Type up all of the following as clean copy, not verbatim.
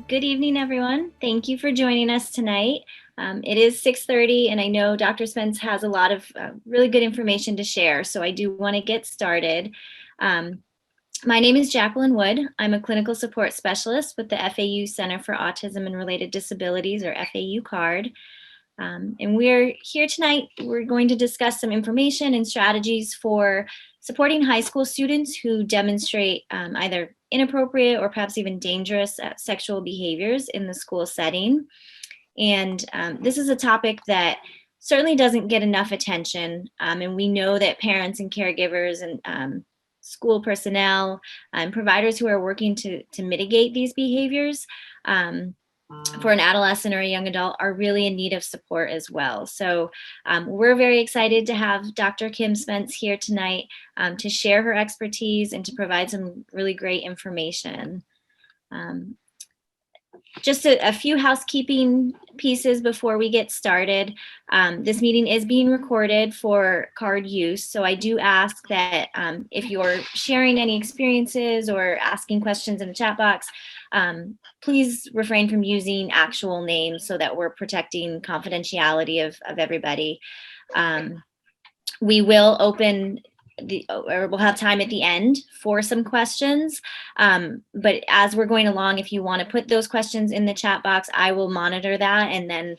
Good evening, everyone. Thank you for joining us tonight. It is 6:30, and I know Dr. Spence has a lot of really good information to share, so I do want to get started. My name is Jacqueline Wood. I'm a clinical support specialist with the FAU Center for Autism and Related Disabilities, or FAU CARD. And we're here tonight, we're going to discuss some information and strategies for supporting high school students who demonstrate either inappropriate or perhaps even dangerous sexual behaviors in the school setting. And this is a topic that certainly doesn't get enough attention. And we know that parents and caregivers and school personnel and providers who are working to mitigate these behaviors for an adolescent or a young adult are really in need of support as well. So we're very excited to have Dr. Kim Spence here tonight to share her expertise and to provide some really great information. Just a few housekeeping pieces before we get started. This meeting is being recorded for CARD use, so I do ask that if you're sharing any experiences or asking questions in the chat box, please refrain from using actual names so that we're protecting confidentiality of everybody. We will open or we'll have time at the end for some questions. But as we're going along, if you want to put those questions in the chat box, I will monitor that, and then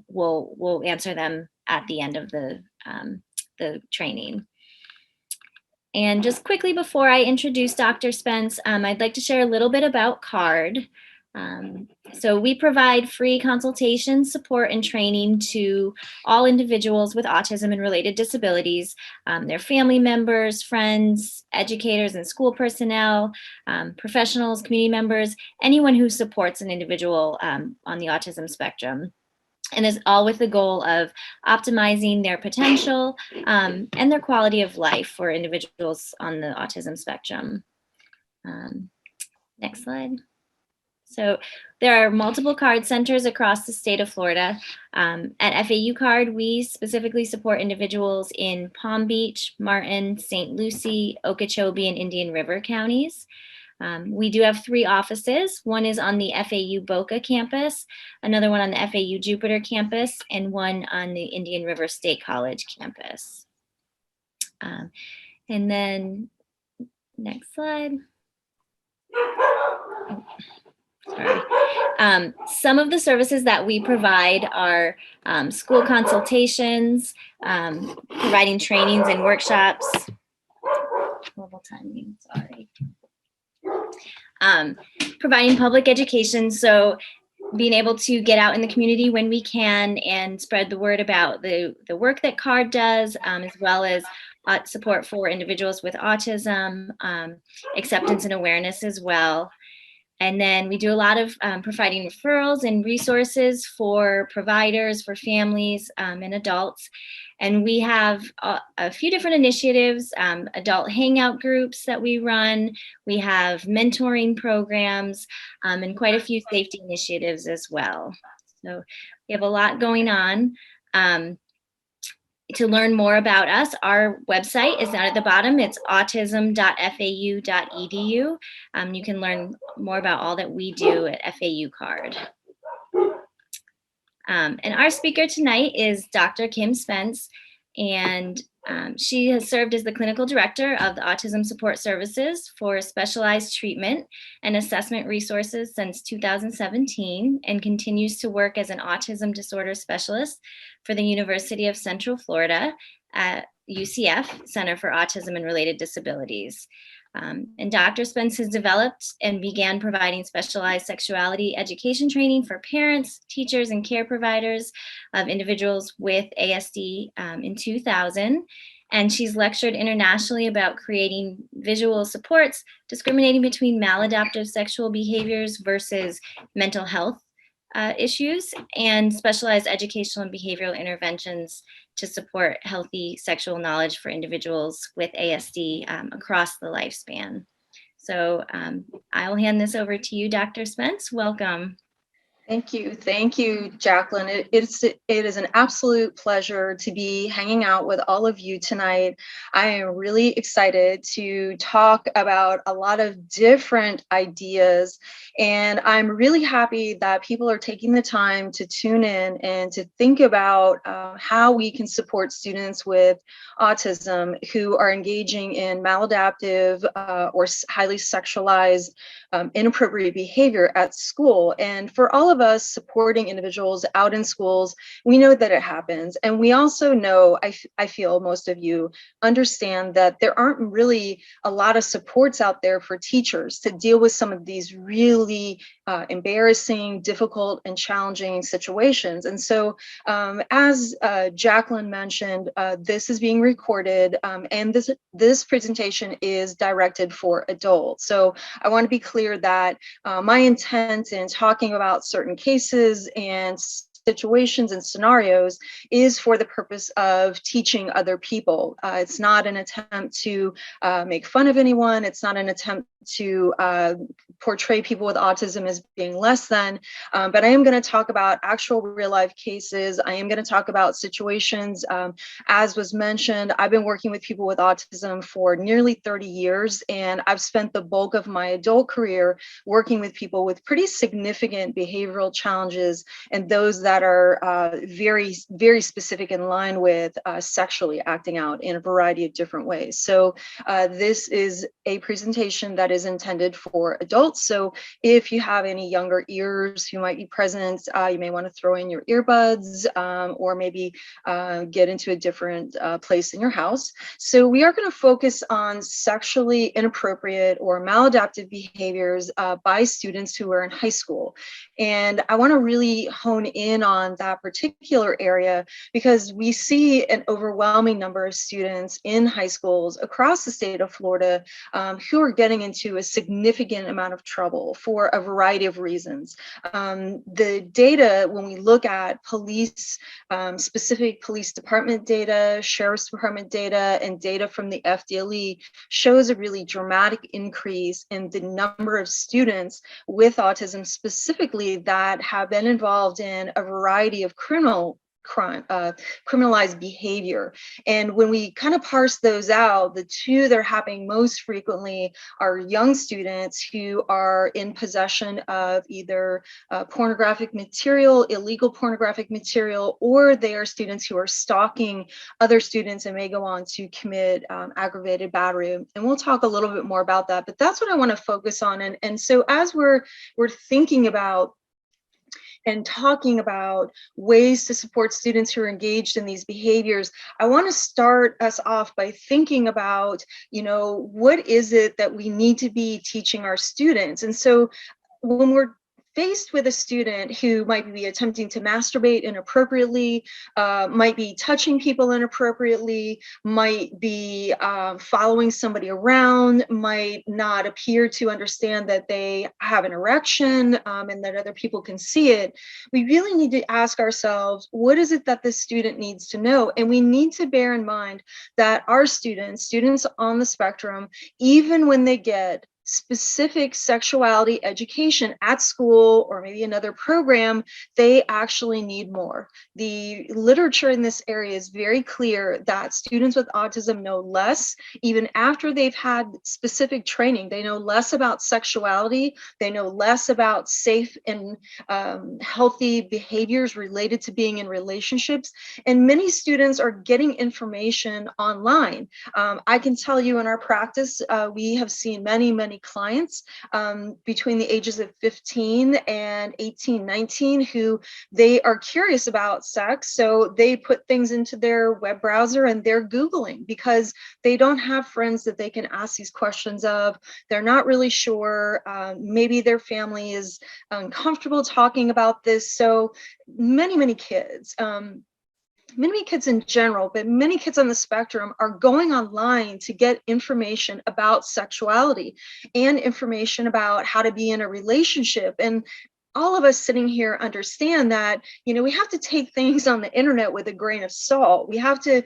we'll answer them at the end of the training. And just quickly before I introduce Dr. Spence, I'd like to share a little bit about CARD. So we provide free consultation, support, and training to all individuals with autism and related disabilities, their family members, friends, educators and school personnel, professionals, community members, anyone who supports an individual on the autism spectrum. And is all with the goal of optimizing their potential and their quality of life for individuals on the autism spectrum. Next slide. So there are multiple CARD centers across the state of Florida. At FAU CARD, we specifically support individuals in Palm Beach, Martin, St. Lucie, Okeechobee, and Indian River counties. We do have 3 offices. One is on the FAU Boca campus, another one on the FAU Jupiter campus, and one on the Indian River State College campus. And then next slide. Oh. Sorry. Some of the services that we provide are school consultations, providing trainings and workshops. Global timing, sorry. Providing public education, so being able to get out in the community when we can and spread the word about the work that CARD does, as well as support for individuals with autism, acceptance and awareness as well. And then we do a lot of providing referrals and resources for providers, for families and adults. And we have a few different initiatives, adult hangout groups that we run. We have mentoring programs and quite a few safety initiatives as well. So we have a lot going on. To learn more about us, our website is down at the bottom. It's autism.fau.edu. You can learn more about all that we do at FAU CARD. And our speaker tonight is Dr. Kim Spence, and she has served as the clinical director of the Autism Support Services for Specialized Treatment and Assessment Resources since 2017, and continues to work as an autism disorder specialist for the University of Central Florida at UCF Center for Autism and Related Disabilities. And Dr. Spence has developed and began providing specialized sexuality education training for parents, teachers, and care providers of individuals with ASD in 2000. And she's lectured internationally about creating visual supports, discriminating between maladaptive sexual behaviors versus mental health issues, and specialized educational and behavioral interventions to support healthy sexual knowledge for individuals with ASD across the lifespan. So I'll hand this over to you, Dr. Spence. Welcome. Thank you, Jacqueline. It is an absolute pleasure to be hanging out with all of you tonight. I am really excited to talk about a lot of different ideas, and I'm really happy that people are taking the time to tune in and to think about how we can support students with autism who are engaging in maladaptive or highly sexualized inappropriate behavior at school. And for all of us supporting individuals out in schools, we know that it happens. And we also know, I feel most of you understand that there aren't really a lot of supports out there for teachers to deal with some of these really embarrassing, difficult, and challenging situations. And so, as Jacqueline mentioned, this is being recorded, and this presentation is directed for adults. So I want to be clear that my intent in talking about certain cases and situations and scenarios is for the purpose of teaching other people. It's not an attempt to make fun of anyone. It's not an attempt to portray people with autism as being less than, but I am going to talk about actual real life cases. I am going to talk about situations. As was mentioned, I've been working with people with autism for nearly 30 years, and I've spent the bulk of my adult career working with people with pretty significant behavioral challenges and those that are very, very specific in line with sexually acting out in a variety of different ways. So this is a presentation that is intended for adults. So if you have any younger ears who might be present, you may want to throw in your earbuds or maybe get into a different place in your house. So we are going to focus on sexually inappropriate or maladaptive behaviors by students who are in high school. And I want to really hone in on that particular area because we see an overwhelming number of students in high schools across the state of Florida who are getting into a significant amount of trouble for a variety of reasons. The data, when we look at police, specific police department data, sheriff's department data, and data from the FDLE shows a really dramatic increase in the number of students with autism specifically that have been involved in a variety of criminalized behavior. And when we kind of parse those out, the two that are happening most frequently are young students who are in possession of either pornographic material, illegal pornographic material, or they are students who are stalking other students and may go on to commit aggravated battery. And we'll talk a little bit more about that, but that's what I want to focus on. And so as we're thinking about and talking about ways to support students who are engaged in these behaviors, I want to start us off by thinking about, what is it that we need to be teaching our students? And so when we're faced with a student who might be attempting to masturbate inappropriately, might be touching people inappropriately, might be following somebody around, might not appear to understand that they have an erection and that other people can see it, we really need to ask ourselves, what is it that this student needs to know? And we need to bear in mind that our students on the spectrum, even when they get specific sexuality education at school or maybe another program, they actually need more. The literature in this area is very clear that students with autism know less, even after they've had specific training. They know less about sexuality, they know less about safe and healthy behaviors related to being in relationships, and many students are getting information online. I can tell you in our practice, we have seen many clients between the ages of 15 and 18, 19 who they are curious about sex. So they put things into their web browser and they're Googling because they don't have friends that they can ask these questions of. They're not really sure. Maybe their family is uncomfortable talking about this. So many kids, many kids in general, but many kids on the spectrum are going online to get information about sexuality and information about how to be in a relationship. And all of us sitting here understand that, we have to take things on the internet with a grain of salt. We have to,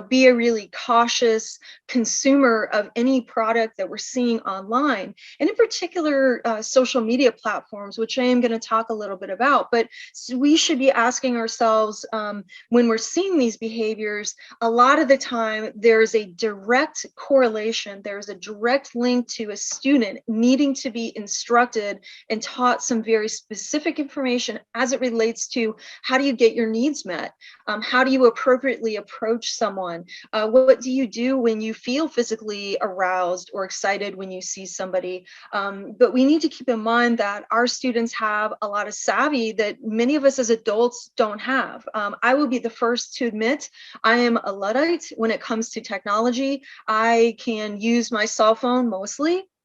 be a really cautious consumer of any product that we're seeing online, and in particular, social media platforms, which I am going to talk a little bit about. But we should be asking ourselves, when we're seeing these behaviors, a lot of the time there's a direct correlation, there's a direct link to a student needing to be instructed and taught some very specific information as it relates to how do you get your needs met? How do you appropriately approach someone? What do you do when you feel physically aroused or excited when you see somebody? But we need to keep in mind that our students have a lot of savvy that many of us as adults don't have. I will be the first to admit I am a Luddite when it comes to technology. I can use my cell phone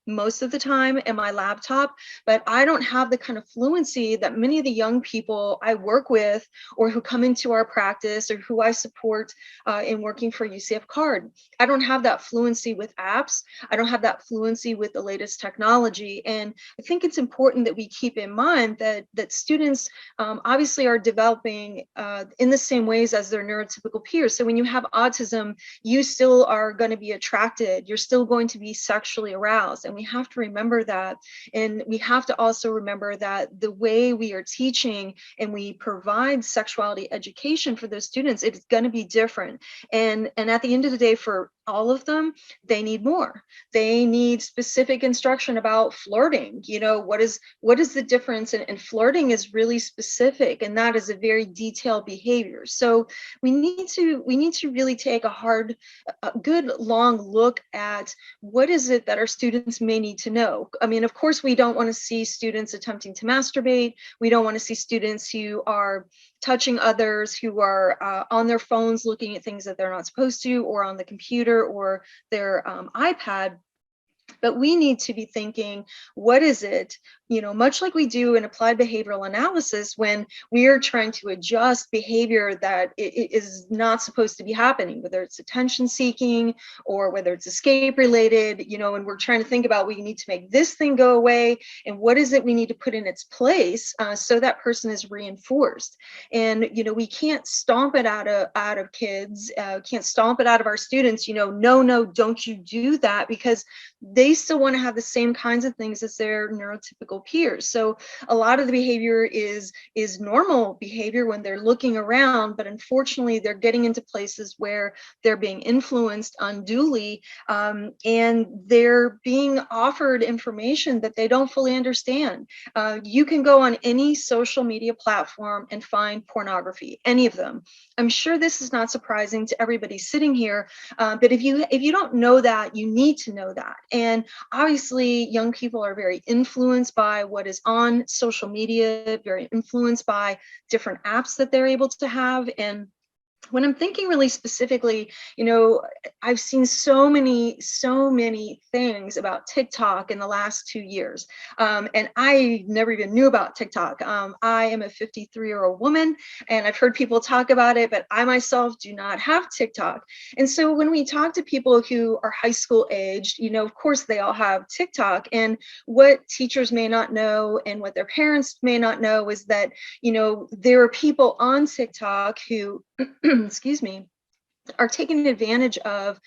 most of the time, and my laptop, but I don't have the kind of fluency that many of the young people I work with or who come into our practice or who I support in working for UCF Card. I don't have that fluency with apps. I don't have that fluency with the latest technology. And I think it's important that we keep in mind that students obviously are developing in the same ways as their neurotypical peers. So when you have autism, you still are going to be attracted. You're still going to be sexually aroused. And we have to remember that. And we have to also remember that the way we are teaching and we provide sexuality education for those students, it's going to be different. And at the end of the day, for all of them, they need more. They need specific instruction about flirting. What is the difference? And flirting is really specific, and that is a very detailed behavior. So we need to really take a good long look at what is it that our students may need to know. I mean, of course, we don't want to see students attempting to masturbate. We don't want to see students who are touching others, who are on their phones looking at things that they're not supposed to, or on the computer or their iPad. But we need to be thinking, what is it, much like we do in applied behavioral analysis when we are trying to adjust behavior that it is not supposed to be happening, whether it's attention seeking or whether it's escape related, and we're trying to think about, we need to make this thing go away. And what is it we need to put in its place so that person is reinforced? And, we can't stomp it out of kids, can't stomp it out of our students, no, don't you do that, because they still want to have the same kinds of things as their neurotypical peers. So a lot of the behavior is normal behavior when they're looking around, but unfortunately they're getting into places where they're being influenced unduly, and they're being offered information that they don't fully understand. You can go on any social media platform and find pornography, any of them. I'm sure this is not surprising to everybody sitting here, but if you don't know that, you need to know that. And obviously, young people are very influenced by what is on social media, very influenced by different apps that they're able to have. And when I'm thinking really specifically, I've seen so many things about TikTok in the last 2 years. And I never even knew about TikTok. I am a 53-year-old woman, and I've heard people talk about it, but I myself do not have TikTok. And so when we talk to people who are high school aged, of course they all have TikTok. And what teachers may not know and what their parents may not know is that, there are people on TikTok who excuse me, are taking advantage of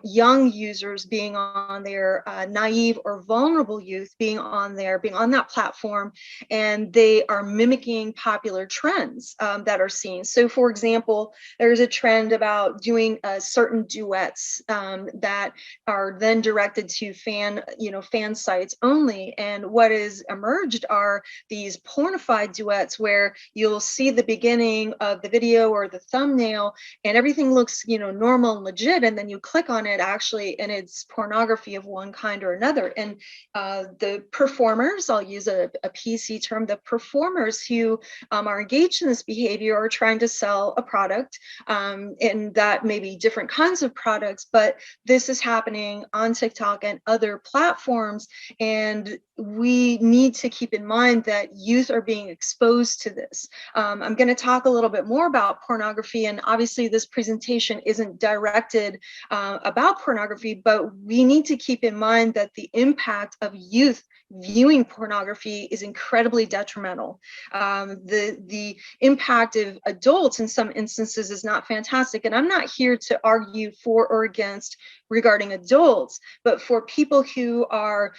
young users being on there, naive or vulnerable youth being on that platform, and they are mimicking popular trends that are seen. So for example, there's a trend about doing certain duets that are then directed to fan sites only. And what is emerged are these pornified duets where you'll see the beginning of the video or the thumbnail and everything looks normal and legit, and then you click on it actually and it's pornography of one kind or another. And the performers, I'll use a PC term, the performers who are engaged in this behavior are trying to sell a product, and that may be different kinds of products, but this is happening on TikTok and other platforms. And we need to keep in mind that youth are being exposed to this. I'm going to talk a little bit more about pornography, and obviously this presentation isn't directed about pornography, but we need to keep in mind that the impact of youth viewing pornography is incredibly detrimental. The impact of adults in some instances is not fantastic. And I'm not here to argue for or against regarding adults, but for people who are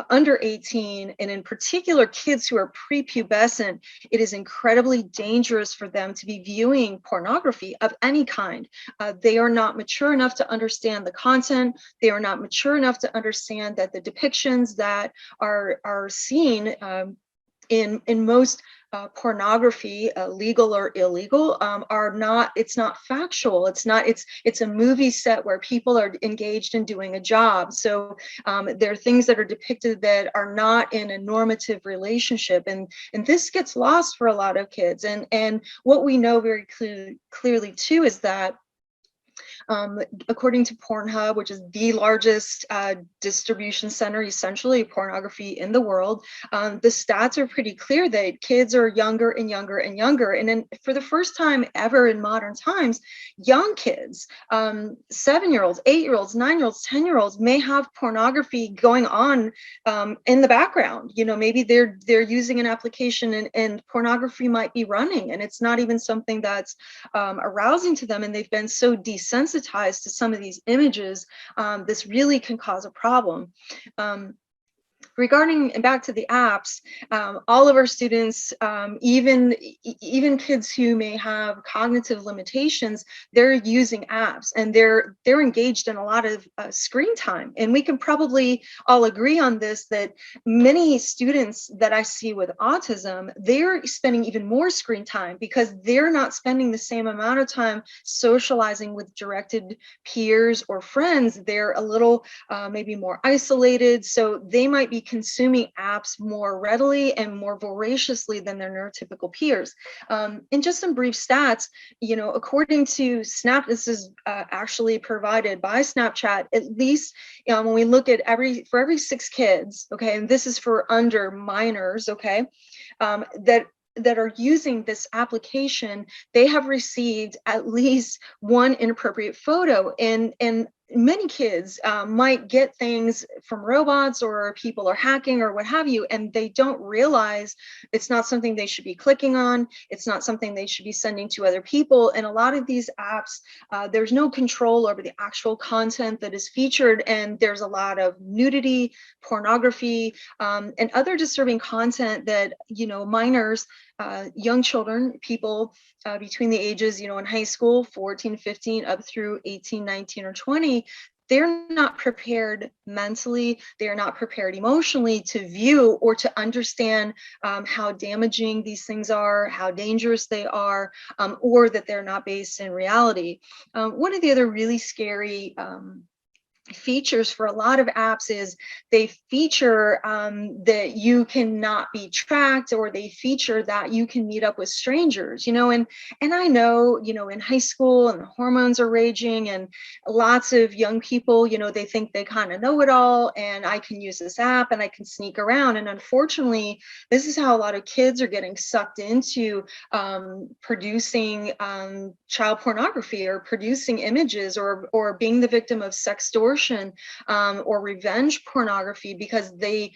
under 18, and in particular kids who are prepubescent, it is incredibly dangerous for them to be viewing pornography of any kind. They are not mature enough to understand the content. They are not mature enough to understand that the depictions that are seen in most pornography, legal or illegal, are not, it's not factual. It's a movie set where people are engaged in doing a job. So there are things that are depicted that are not in a normative relationship. And this gets lost for a lot of kids. And what we know very clearly too is that according to Pornhub, which is the largest distribution center, essentially, pornography in the world, the stats are pretty clear that kids are younger and younger and younger. And then for the first time ever in modern times, young kids, 7-year-olds, 8-year-olds, 9-year-olds, 10-year-olds may have pornography going on in the background. You know, maybe they're using an application and pornography might be running, and it's not even something that's arousing to them, and they've been so desensitized to some of these images, this really can cause a problem. Regarding, and back to the apps, all of our students, even kids who may have cognitive limitations, they're using apps, and they're engaged in a lot of screen time. And we can probably all agree on this, that many students that I see with autism, they're spending even more screen time because they're not spending the same amount of time socializing with directed peers or friends. They're a little maybe more isolated, so they might be consuming apps more readily and more voraciously than their neurotypical peers. And just some brief stats, you know, according to Snap, this is actually provided by Snapchat, at least when we look at for every 6 kids, okay, and this is for under minors, okay, that are using this application, they have received at least one inappropriate photo. And many kids might get things from robots, or people are hacking or what have you, and they don't realize it's not something they should be clicking on. It's not something they should be sending to other people. And a lot of these apps, there's no control over the actual content that is featured, and there's a lot of nudity, pornography, and other disturbing content that, you know, minors, young children, people between the ages, you know, in high school, 14, 15, up through 18, 19, or 20, they're not prepared mentally, they're not prepared emotionally to view or to understand how damaging these things are, how dangerous they are, or that they're not based in reality. One of the other really scary features for a lot of apps is they feature that you cannot be tracked, or they feature that you can meet up with strangers, you know, and I know, you know, in high school and the hormones are raging, and lots of young people, you know, they think they kind of know it all, and I can use this app and I can sneak around. And unfortunately, this is how a lot of kids are getting sucked into producing child pornography, or producing images, or being the victim of sextortion, or revenge pornography, because they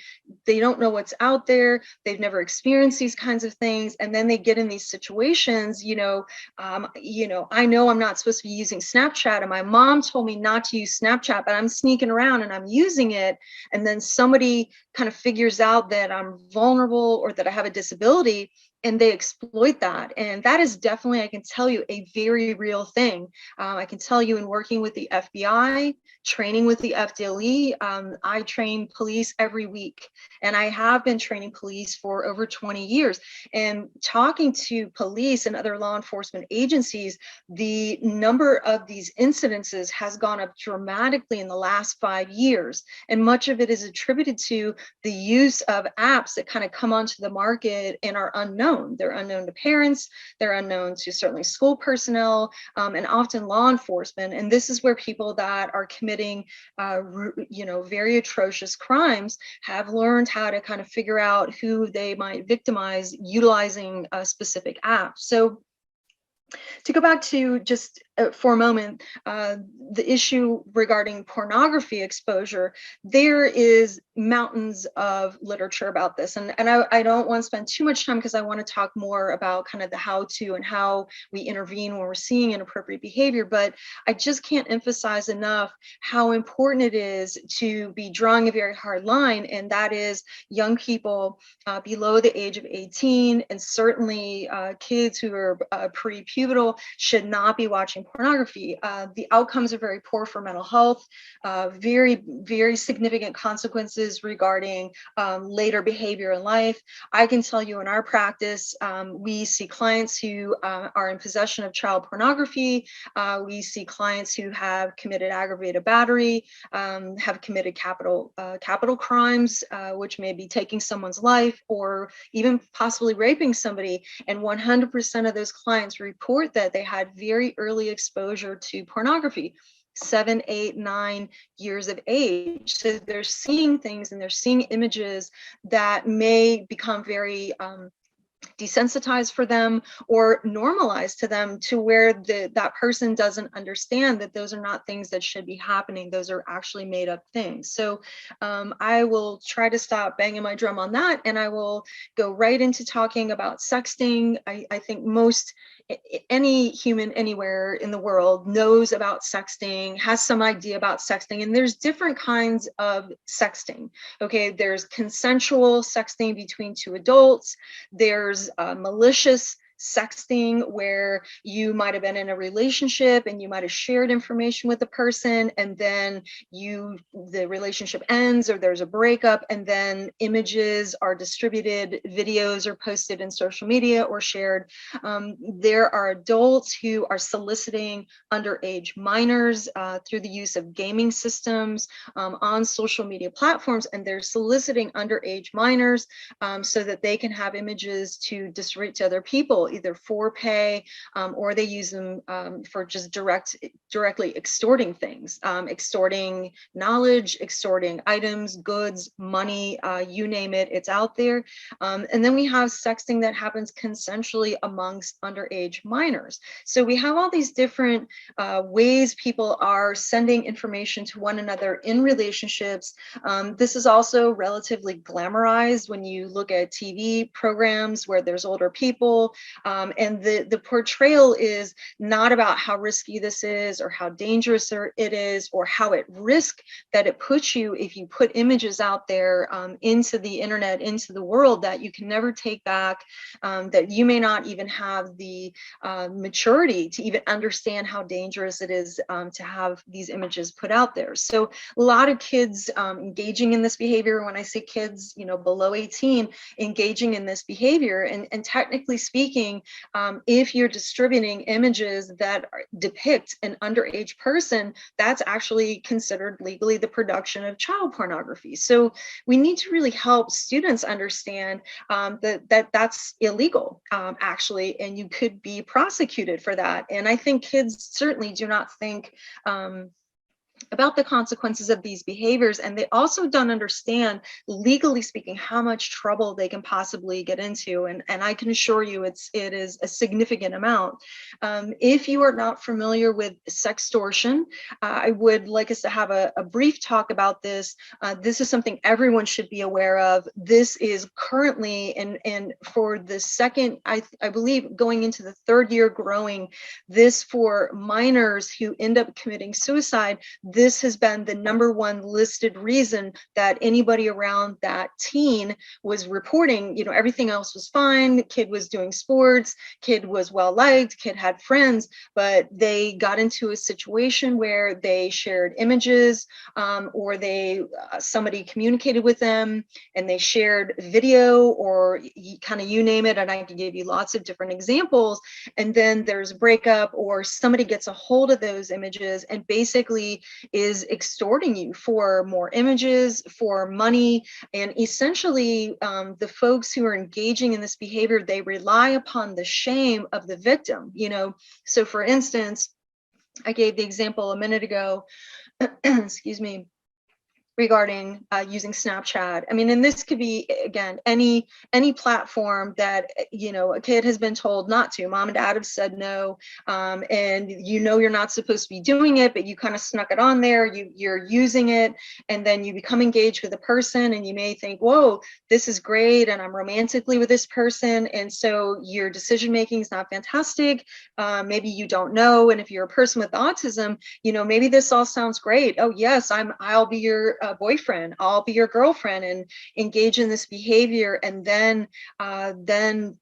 don't know what's out there. They've never experienced these kinds of things, and then they get in these situations. You know, I know I'm not supposed to be using Snapchat, and my mom told me not to use Snapchat, but I'm sneaking around and I'm using it. And then somebody kind of figures out that I'm vulnerable or that I have a disability, and they exploit that. And that is definitely, I can tell you, a very real thing. I can tell you, in working with the FBI, training with the FDLE, I train police every week, and I have been training police for over 20 years. And talking to police and other law enforcement agencies, the number of these incidences has gone up dramatically in the last 5 years. And much of it is attributed to the use of apps that kind of come onto the market and are unknown. They're unknown to parents, they're unknown to certainly school personnel, and often law enforcement. And this is where people that are committing very atrocious crimes have learned how to kind of figure out who they might victimize utilizing a specific app. So to go back to just for a moment, the issue regarding pornography exposure, there is mountains of literature about this. And I don't want to spend too much time because I want to talk more about kind of the how to and how we intervene when we're seeing inappropriate behavior. But I just can't emphasize enough how important it is to be drawing a very hard line. And that is young people below the age of 18, and certainly kids who are pre-pubertal should not be watching pornography. The outcomes are very poor for mental health, very, very significant consequences regarding later behavior in life. I can tell you in our practice, we see clients who are in possession of child pornography. We see clients who have committed aggravated battery, have committed capital crimes, which may be taking someone's life or even possibly raping somebody. And 100% of those clients report that they had very early exposure to pornography, 7, 8, 9 years of age. So they're seeing things and they're seeing images that may become very desensitized for them or normalized to them, to where that person doesn't understand that those are not things that should be happening. Those are actually made up things. So I will try to stop banging my drum on that, and I will go right into talking about sexting. I think any human anywhere in the world knows about sexting, has some idea about sexting, and there's different kinds of sexting. Okay, there's consensual sexting between two adults. There's malicious sexting, where you might have been in a relationship and you might have shared information with the person, and then the relationship ends or there's a breakup, and then images are distributed, videos are posted in social media or shared. There are adults who are soliciting underage minors through the use of gaming systems on social media platforms, and they're soliciting underage minors so that they can have images to distribute to other people, either for pay, or they use them for just directly extorting things, extorting knowledge, extorting items, goods, money, you name it, it's out there. And then we have sexting that happens consensually amongst underage minors. So we have all these different ways people are sending information to one another in relationships. This is also relatively glamorized when you look at TV programs where there's older people. And the portrayal is not about how risky this is or how dangerous it is or how at risk that it puts you if you put images out there into the internet, into the world that you can never take back, that you may not even have the maturity to even understand how dangerous it is to have these images put out there. So a lot of kids engaging in this behavior. When I say kids, below 18, engaging in this behavior, and technically speaking, if you're distributing images that depict an underage person, that's actually considered legally the production of child pornography. So we need to really help students understand that that's illegal, actually, and you could be prosecuted for that. And I think kids certainly do not think about the consequences of these behaviors, and they also don't understand, legally speaking, how much trouble they can possibly get into, and I can assure you it is a significant amount. If you are not familiar with sextortion, I would like us to have a brief talk about this. This is something everyone should be aware of. This is currently, and for the second, I believe going into the third year growing, this for minors who end up committing suicide, this has been the #1 listed reason that anybody around that teen was reporting. Everything else was fine. The kid was doing sports, kid was well liked, kid had friends, but they got into a situation where they shared images, or somebody communicated with them and they shared video, or kind of you name it, and I can give you lots of different examples. And then there's a breakup, or somebody gets a hold of those images and basically is extorting you for more images, for money. And essentially, the folks who are engaging in this behavior, they rely upon the shame of the victim. So for instance, I gave the example a minute ago, excuse me, regarding using Snapchat. I mean, and this could be, again, any platform that, you know, a kid has been told not to. Mom and dad have said no, and you know you're not supposed to be doing it, but you kind of snuck it on there. You're using it, and then you become engaged with a person, and you may think, whoa, this is great, and I'm romantically with this person, and so your decision making is not fantastic. Maybe you don't know, and if you're a person with autism, you know, maybe this all sounds great. Oh yes, I'll be your boyfriend, I'll be your girlfriend, and engage in this behavior, and then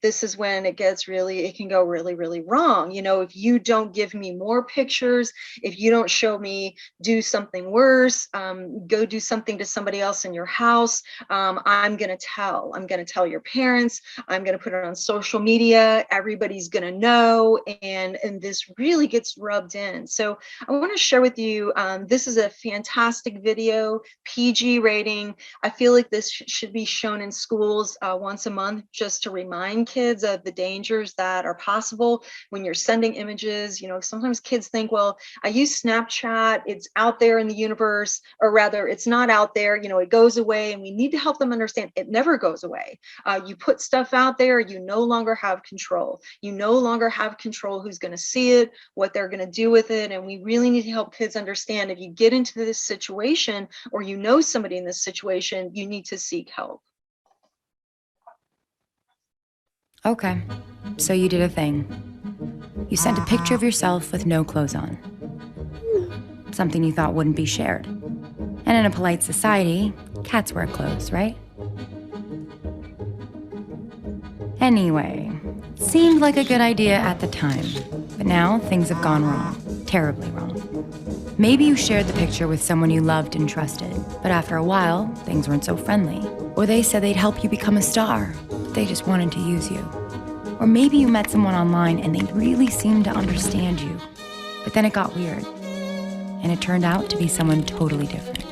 this is when it can go really, really wrong. You know, if you don't give me more pictures, if you don't show me do something worse, go do something to somebody else in your house, I'm going to tell your parents, I'm going to put it on social media, everybody's going to know, and this really gets rubbed in. So I want to share with you, this is a fantastic video, PG rating. I feel like this should be shown in schools once a month, just to remind kids of the dangers that are possible when you're sending images. You know, sometimes kids think, well, I use Snapchat, it's out there in the universe, or rather it's not out there, you know, it goes away, and we need to help them understand it never goes away. You put stuff out there, you no longer have control. You no longer have control who's going to see it, what they're going to do with it, and we really need to help kids understand, if you get into this situation, or you know somebody in this situation, you need to seek help. Okay, so you did a thing. You sent a picture of yourself with no clothes on. Something you thought wouldn't be shared. And in a polite society, cats wear clothes, right? Anyway, seemed like a good idea at the time, but now things have gone wrong, terribly wrong. Maybe you shared the picture with someone you loved and trusted, but after a while, things weren't so friendly. Or they said they'd help you become a star, but they just wanted to use you. Or maybe you met someone online and they really seemed to understand you, but then it got weird, and it turned out to be someone totally different.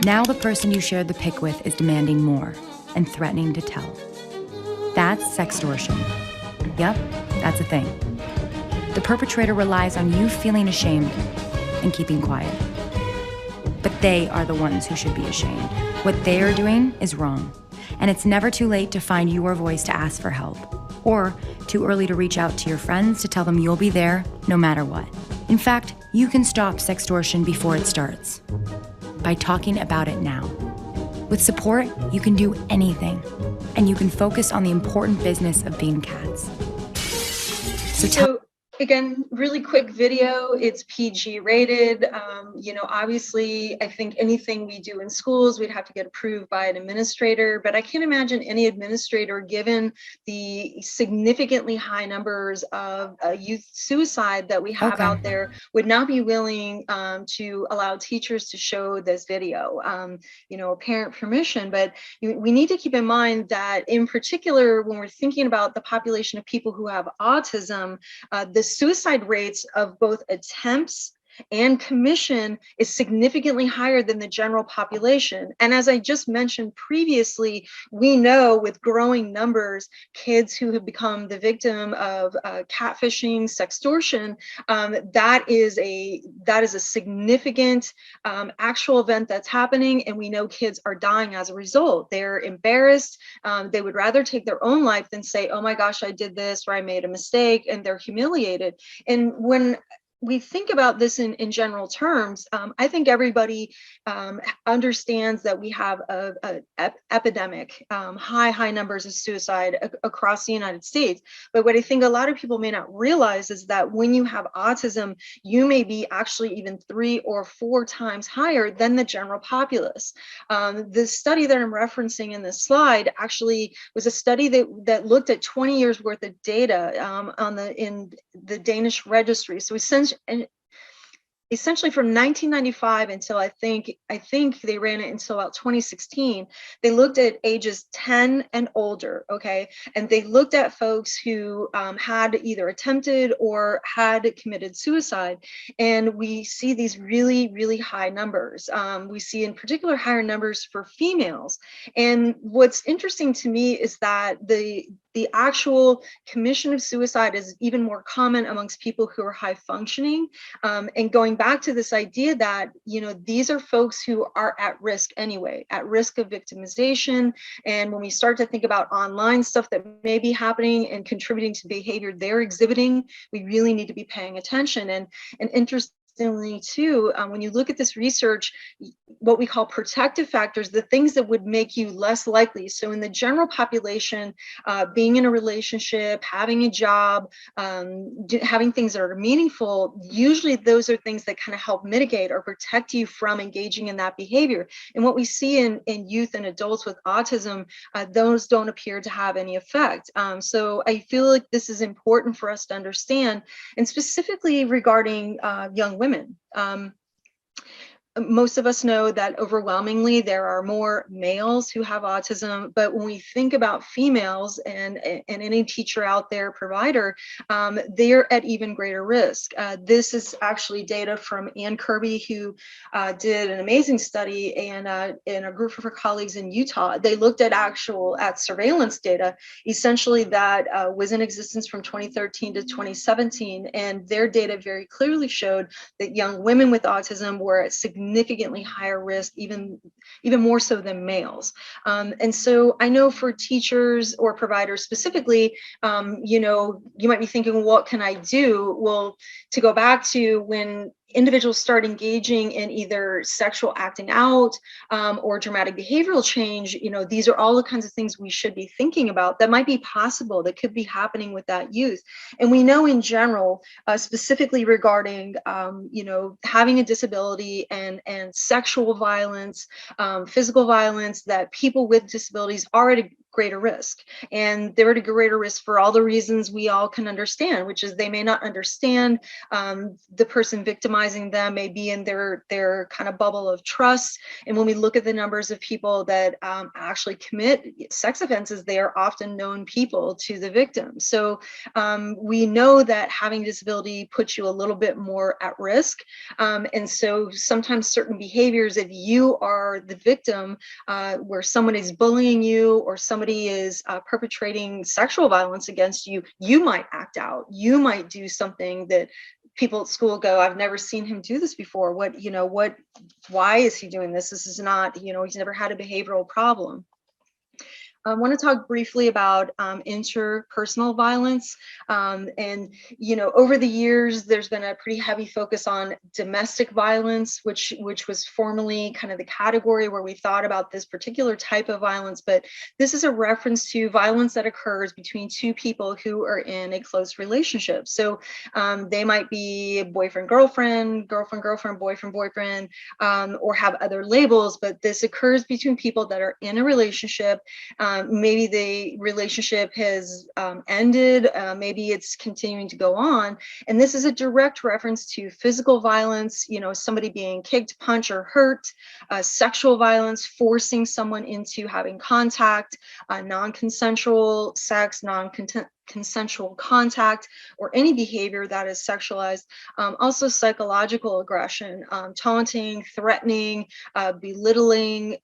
Now the person you shared the pic with is demanding more and threatening to tell. That's sextortion. Yep, that's a thing. The perpetrator relies on you feeling ashamed and keeping quiet. But they are the ones who should be ashamed. What they are doing is wrong, and it's never too late to find your voice to ask for help, or too early to reach out to your friends to tell them you'll be there no matter what. In fact, you can stop sextortion before it starts by talking about it now. With support, you can do anything, and you can focus on the important business of being cats. So again, really quick video. It's PG rated. You know, obviously, I think anything we do in schools, we'd have to get approved by an administrator, but I can't imagine any administrator, given the significantly high numbers of youth suicide that we have out there, would not be willing to allow teachers to show this video, you know, parent permission. But we need to keep in mind that, in particular, when we're thinking about the population of people who have autism, the suicide rates of both attempts and commission is significantly higher than the general population. And as I just mentioned previously, we know with growing numbers, kids who have become the victim of catfishing, sextortion, that is a significant actual event that's happening, and we know kids are dying as a result. They're embarrassed. They would rather take their own life than say, oh my gosh, I did this, or I made a mistake, and they're humiliated. And when we think about this in general terms, I think everybody understands that we have a epidemic, high numbers of suicide across the United States. But what I think a lot of people may not realize is that when you have autism, you may be actually even 3 or 4 times higher than the general populace. The study that I'm referencing in this slide actually was a study that looked at 20 years worth of data in the Danish registry. So essentially from 1995 until I think they ran it until about 2016, they looked at ages 10 and older, okay? And they looked at folks who had either attempted or had committed suicide. And we see these really, really high numbers. We see in particular higher numbers for females. And what's interesting to me is that the actual commission of suicide is even more common amongst people who are high functioning. And going back to this idea that, these are folks who are at risk anyway, at risk of victimization. And when we start to think about online stuff that may be happening and contributing to behavior they're exhibiting, we really need to be paying attention. And interestingly too, when you look at this research, what we call protective factors, the things that would make you less likely. So in the general population, being in a relationship, having a job, having things that are meaningful, usually those are things that kind of help mitigate or protect you from engaging in that behavior. And what we see in youth and adults with autism, those don't appear to have any effect. So I feel like this is important for us to understand, and specifically regarding young women. Most of us know that overwhelmingly there are more males who have autism, but when we think about females and any teacher out there, provider, they're at even greater risk. This is actually data from Ann Kirby, who did an amazing study, and a group of her colleagues in Utah. They looked at surveillance data, essentially that was in existence from 2013 to 2017, and their data very clearly showed that young women with autism were at significantly higher risk, even more so than males. And so I know for teachers or providers specifically, you might be thinking, what can I do? Well, to go back to when individuals start engaging in either sexual acting out or dramatic behavioral change, these are all the kinds of things we should be thinking about that might be possible, that could be happening with that youth. And we know in general, specifically regarding, having a disability and sexual violence, physical violence, that people with disabilities are at a greater risk. And they're at a greater risk for all the reasons we all can understand, which is they may not understand the person victimizing them, may be in their kind of bubble of trust. And when we look at the numbers of people that actually commit sex offenses, they are often known people to the victim. So we know that having a disability puts you a little bit more at risk. And so sometimes certain behaviors, if you are the victim, where someone is bullying you or somebody is perpetrating sexual violence against you, you might act out. You might do something that people at school go, I've never seen him do this before. Why is he doing this? This is not, he's never had a behavioral problem. I want to talk briefly about interpersonal violence. And, over the years, there's been a pretty heavy focus on domestic violence, which was formerly kind of the category where we thought about this particular type of violence. But this is a reference to violence that occurs between two people who are in a close relationship. So they might be boyfriend, girlfriend, boyfriend, or have other labels, but this occurs between people that are in a relationship. Maybe the relationship has ended, maybe it's continuing to go on. And this is a direct reference to physical violence, somebody being kicked, punched, or hurt, sexual violence, forcing someone into having contact, non-consensual sex, consensual contact, or any behavior that is sexualized. Also psychological aggression, taunting, threatening, belittling,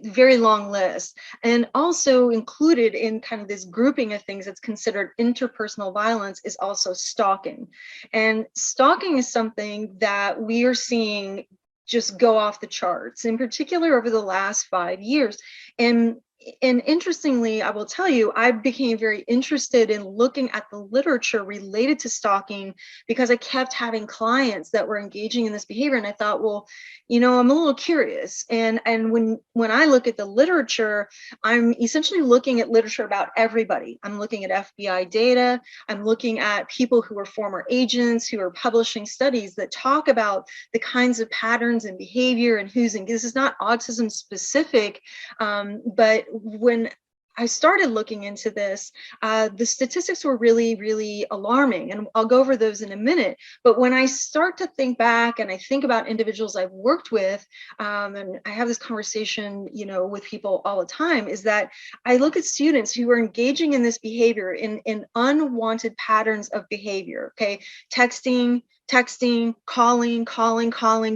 very long list. And also included in kind of this grouping of things that's considered interpersonal violence is also stalking. And stalking is something that we are seeing just go off the charts, in particular over the last 5 years. And interestingly, I will tell you, I became very interested in looking at the literature related to stalking because I kept having clients that were engaging in this behavior. And I thought, well, I'm a little curious. And when I look at the literature, I'm essentially looking at literature about everybody. I'm looking at FBI data. I'm looking at people who are former agents who are publishing studies that talk about the kinds of patterns and behavior and who's in. This is not autism specific, but when I started looking into this, the statistics were really, really alarming. And I'll go over those in a minute. But when I start to think back and I think about individuals I've worked with, and I have this conversation, with people all the time, is that I look at students who are engaging in this behavior in unwanted patterns of behavior, okay? Texting, texting, calling,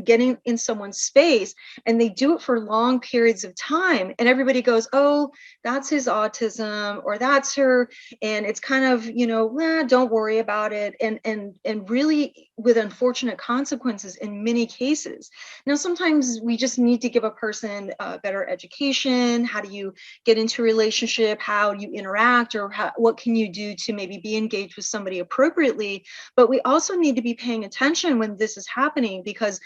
getting in someone's space, and they do it for long periods of time. And everybody goes, oh, that's his autism, or that's her. And it's kind of, don't worry about it. And really with unfortunate consequences in many cases. Now, sometimes we just need to give a person a better education. How do you get into a relationship? How do you interact? Or what can you do to maybe be engaged with somebody appropriately? But we also need to be paying attention when this is happening, because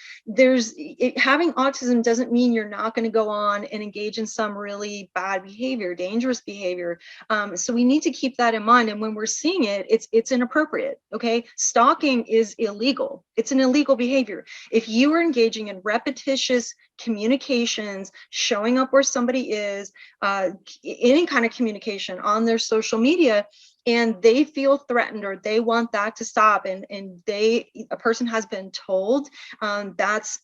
having autism doesn't mean you're not going to go on and engage in some really bad behavior, dangerous behavior. So we need to keep that in mind. And when we're seeing it, it's inappropriate. Okay, stalking is illegal. It's an illegal behavior. If you are engaging in repetitious communications, showing up where somebody is, any kind of communication on their social media, and they feel threatened or they want that to stop, and a person has been told,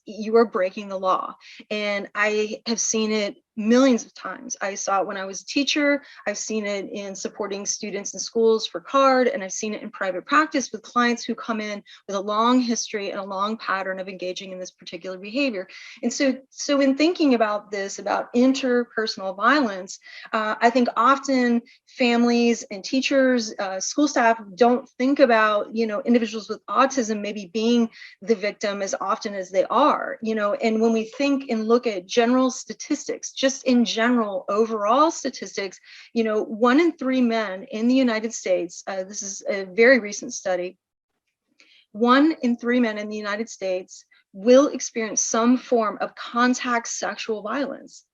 you are breaking the law. And I have seen it millions of times. I saw it when I was a teacher. I've seen it in supporting students in schools for CARD, and I've seen it in private practice with clients who come in with a long history and a long pattern of engaging in this particular behavior. And so in thinking about this, about interpersonal violence, I think often families and teachers, school staff don't think about, individuals with autism maybe being the victim as often as they are, and when we think and look at general statistics, just in general, overall statistics, 1 in 3 men in the United States, this is a very recent study, 1 in 3 men in the United States will experience some form of contact sexual violence.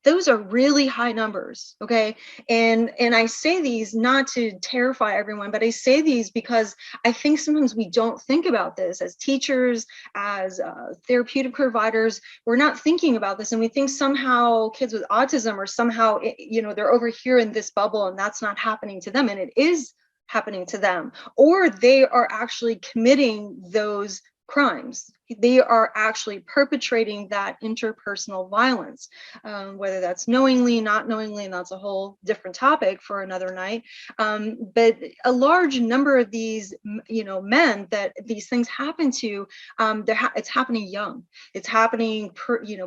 Those are really high numbers, okay? And I say these not to terrify everyone, but I say these because I think sometimes we don't think about this as teachers, as therapeutic providers. We're not thinking about this, and we think somehow kids with autism or somehow, they're over here in this bubble and that's not happening to them, and it is happening to them, or they are actually committing those crimes. They are actually perpetrating that interpersonal violence, whether that's knowingly, not knowingly, and that's a whole different topic for another night. But a large number of these, men that these things happen to, it's happening young. It's happening,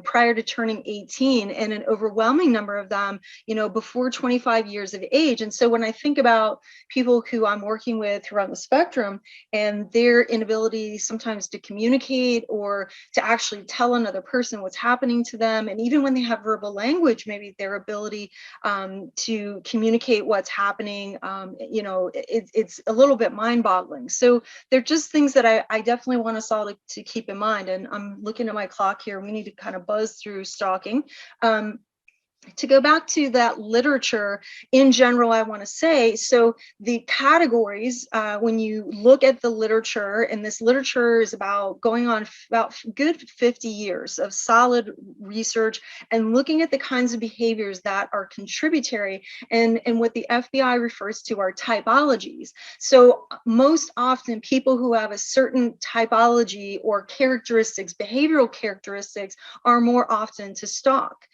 prior to turning 18, and an overwhelming number of them, before 25 years of age. And so when I think about people who I'm working with who are on the spectrum and their inability sometimes to communicate or to actually tell another person what's happening to them, and even when they have verbal language, maybe their ability to communicate what's happening, it's a little bit mind-boggling. So they're just things that I definitely want us all to keep in mind. And I'm looking at my clock here. We need to kind of buzz through stalking. To go back to that literature in general, I want to say, so the categories, when you look at the literature, and this literature is going on about good 50 years of solid research and looking at the kinds of behaviors that are contributory, and what the FBI refers to are typologies. So most often people who have a certain typology or characteristics, behavioral characteristics, are more often to stalk.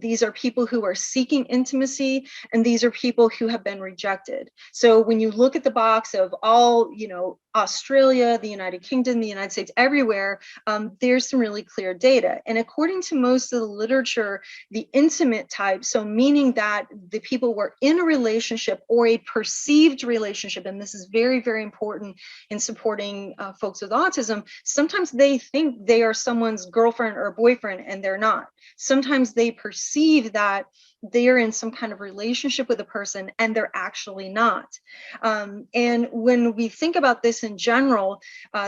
These are people who are seeking intimacy, and these are people who have been rejected. So when you look at the box of all, Australia, the United Kingdom, the United States, everywhere, there's some really clear data. And according to most of the literature, the intimate type, so meaning that the people were in a relationship or a perceived relationship, and this is very, very important in supporting folks with autism, sometimes they think they are someone's girlfriend or boyfriend, and they're not. Sometimes they perceive that they're in some kind of relationship with a person, and they're actually not. And when we think about this in general,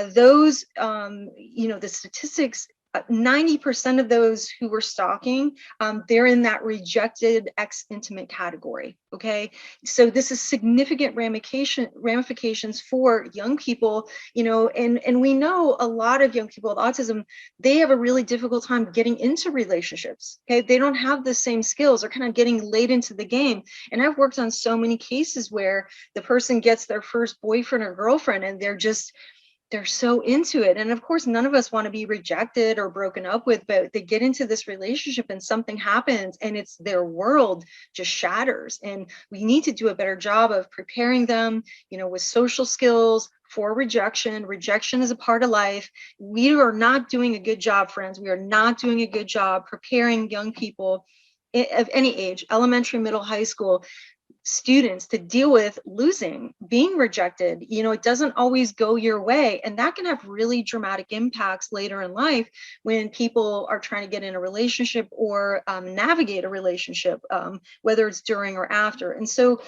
those, the statistics, 90% of those who were stalking, they're in that rejected ex-intimate category, okay? So this is significant ramifications for young people, and we know a lot of young people with autism, they have a really difficult time getting into relationships, okay? They don't have the same skills. They're kind of getting late into the game. And I've worked on so many cases where the person gets their first boyfriend or girlfriend, and they're so into it. And of course, none of us want to be rejected or broken up with, but they get into this relationship and something happens and it's their world just shatters. And we need to do a better job of preparing them, with social skills for rejection. Rejection is a part of life. We are not doing a good job, friends. We are not doing a good job preparing young people of any age, elementary, middle, high school students, to deal with losing, being rejected. You know, it doesn't always go your way, and that can have really dramatic impacts later in life when people are trying to get in a relationship or navigate a relationship, whether it's during or after. And so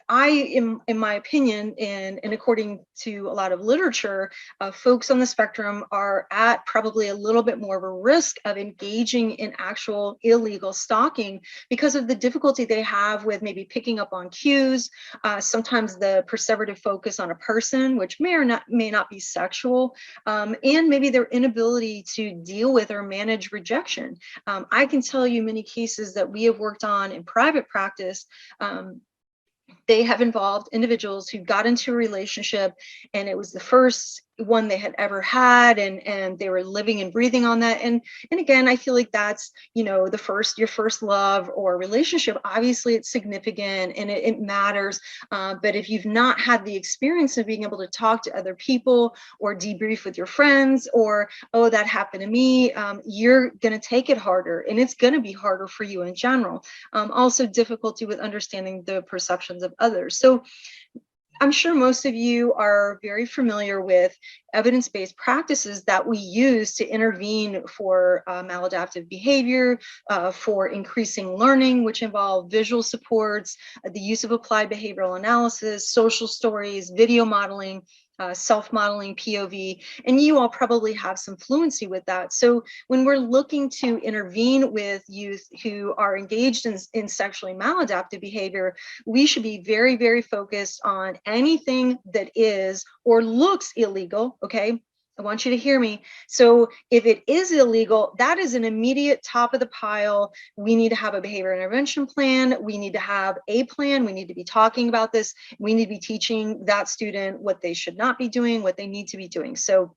in my opinion, and according to a lot of literature, folks on the spectrum are at probably a little bit more of a risk of engaging in actual illegal stalking because of the difficulty they have with maybe picking up on cues, sometimes the perseverative focus on a person, which may not be sexual, and maybe their inability to deal with or manage rejection. I can tell you many cases that we have worked on in private practice. They have involved individuals who got into a relationship and it was the first one they had ever had, and they were living and breathing on that. And again, I feel like that's, you know, your first love or relationship. Obviously it's significant and it matters, but if you've not had the experience of being able to talk to other people or debrief with your friends, or, oh, that happened to me, you're going to take it harder, and it's going to be harder for you in general. Also difficulty with understanding the perceptions of others. So I'm sure most of you are very familiar with evidence-based practices that we use to intervene for maladaptive behavior, for increasing learning, which involve visual supports, the use of applied behavioral analysis, social stories, video modeling, self-modeling, POV, and you all probably have some fluency with that. So when we're looking to intervene with youth who are engaged in sexually maladaptive behavior, we should be very, very focused on anything that is or looks illegal, okay? I want you to hear me. So if it is illegal, that is an immediate top of the pile. We need to have a behavior intervention plan. We need to have a plan. We need to be talking about this. We need to be teaching that student what they should not be doing, what they need to be doing. So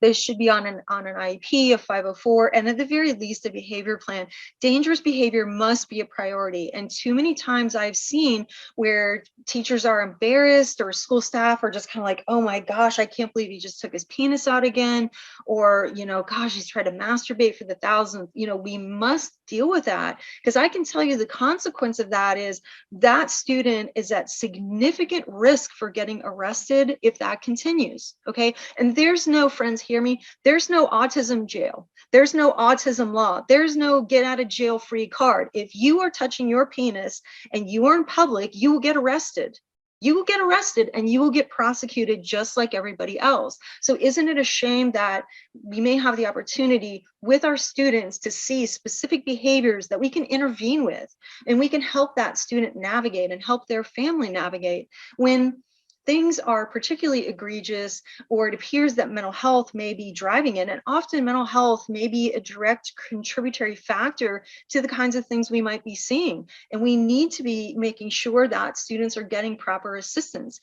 they should be on an IEP, a 504, and at the very least, a behavior plan. Dangerous behavior must be a priority. And too many times I've seen where teachers are embarrassed or school staff are just kind of like, oh my gosh, I can't believe he just took his penis out again. Or, you know, gosh, he's tried to masturbate for the thousandth. You know, we must deal with that, because I can tell you the consequence of that is that student is at significant risk for getting arrested if that continues. Okay. And there's no, friends, hear me, there's no autism jail. There's no autism law. There's no get out of jail free card. If you are touching your penis and you are in public, you will get arrested. You will get arrested and you will get prosecuted just like everybody else. So isn't it a shame that we may have the opportunity with our students to see specific behaviors that we can intervene with, and we can help that student navigate and help their family navigate when things are particularly egregious, or it appears that mental health may be driving it. And often mental health may be a direct contributory factor to the kinds of things we might be seeing. And we need to be making sure that students are getting proper assistance.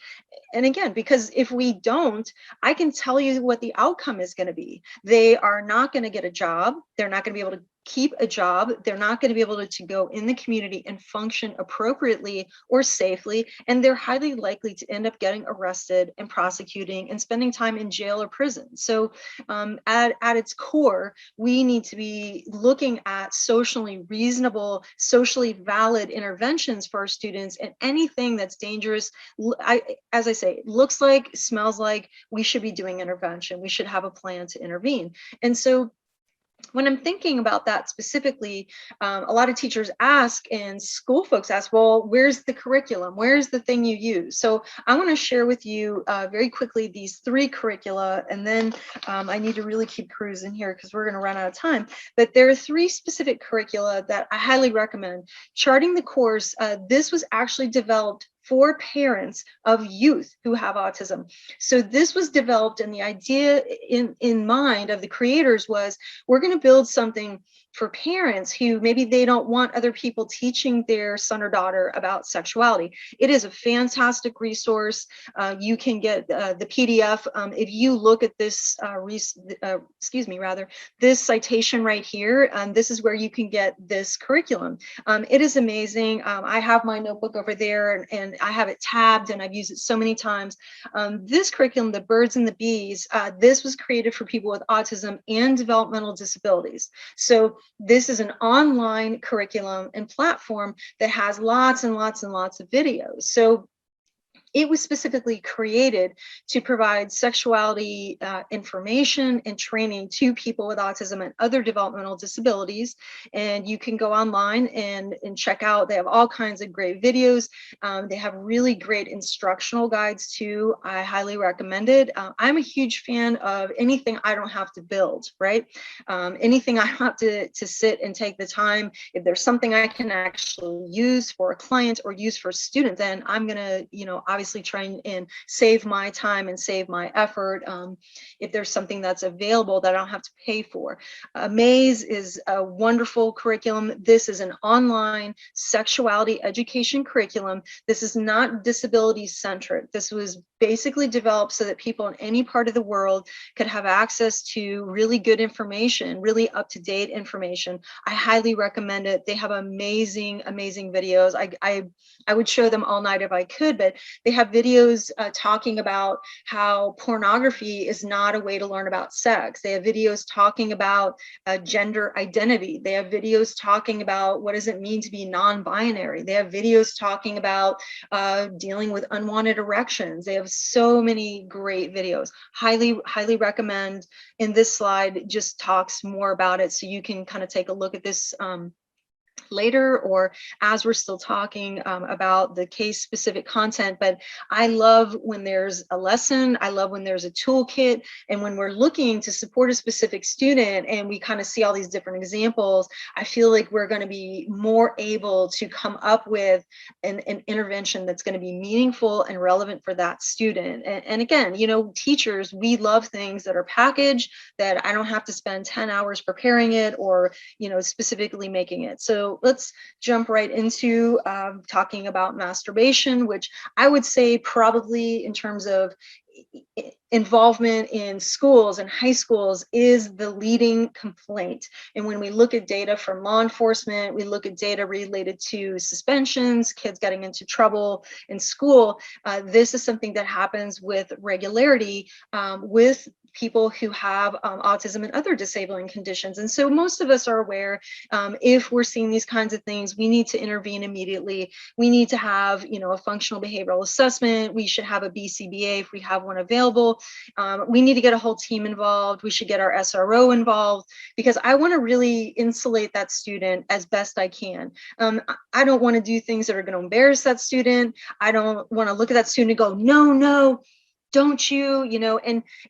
And again, because if we don't, I can tell you what the outcome is going to be. They are not going to get a job. They're not going to be able to keep a job. They're not going to be able to go in the community and function appropriately or safely. And they're highly likely to end up getting arrested and prosecuting and spending time in jail or prison. So at its core, we need to be looking at socially reasonable, socially valid interventions for our students, and anything that's dangerous, as I say, looks like, smells like, we should be doing intervention. We should have a plan to intervene. And so when I'm thinking about that specifically, a lot of teachers ask, and school folks ask, well, where's the curriculum? Where's the thing you use? So I want to share with you very quickly these 3 curricula, and then I need to really keep cruising here because we're going to run out of time. But there are 3 specific curricula that I highly recommend. Charting the Course, this was actually developed for parents of youth who have autism. So this was developed, and the idea in mind of the creators was, we're going to build something for parents who maybe they don't want other people teaching their son or daughter about sexuality. It is a fantastic resource. You can get the PDF. If you look at this, this citation right here, this is where you can get this curriculum. It is amazing. I have my notebook over there, and I have it tabbed, and I've used it so many times. This curriculum, The Birds and the Bees, this was created for people with autism and developmental disabilities. So this is an online curriculum and platform that has lots and lots and lots of videos. So it was specifically created to provide sexuality information and training to people with autism and other developmental disabilities. And you can go online and check out. They have all kinds of great videos. They have really great instructional guides too. I highly recommend it. I'm a huge fan of anything I don't have to build, right? Anything I have to sit and take the time. If there's something I can actually use for a client or use for a student, then I'm gonna, obviously try and save my time and save my effort if there's something that's available that I don't have to pay for. Maze is a wonderful curriculum. This is an online sexuality education curriculum. This is not disability centric. This was basically developed so that people in any part of the world could have access to really good information, really up-to-date information. I highly recommend it. They have amazing, amazing videos. I would show them all night if I could, but they have videos talking about how pornography is not a way to learn about sex. They have videos talking about gender identity. They have videos talking about what does it mean to be non-binary. They have videos talking about dealing with unwanted erections. They have so many great videos. Highly, highly recommend. In this slide just talks more about it, so you can kind of take a look at this later or as we're still talking about the case specific content. But I love when there's a lesson. I love when there's a toolkit, and when we're looking to support a specific student and we kind of see all these different examples, I feel like we're going to be more able to come up with an intervention that's going to be meaningful and relevant for that student. And again, teachers, we love things that are packaged, that I don't have to spend 10 hours preparing it or specifically making it. So let's jump right into talking about masturbation, which I would say probably in terms of involvement in schools and high schools is the leading complaint. And when we look at data from law enforcement, we look at data related to suspensions, kids getting into trouble in school. This is something that happens with regularity with people who have autism and other disabling conditions. And so most of us are aware, if we're seeing these kinds of things, we need to intervene immediately. We need to have, a functional behavioral assessment. We should have a BCBA if we have one available. We need to get a whole team involved. We should get our SRO involved, because I want to really insulate that student as best I can. I don't want to do things that are going to embarrass that student. I don't want to look at that student and go, no, don't you,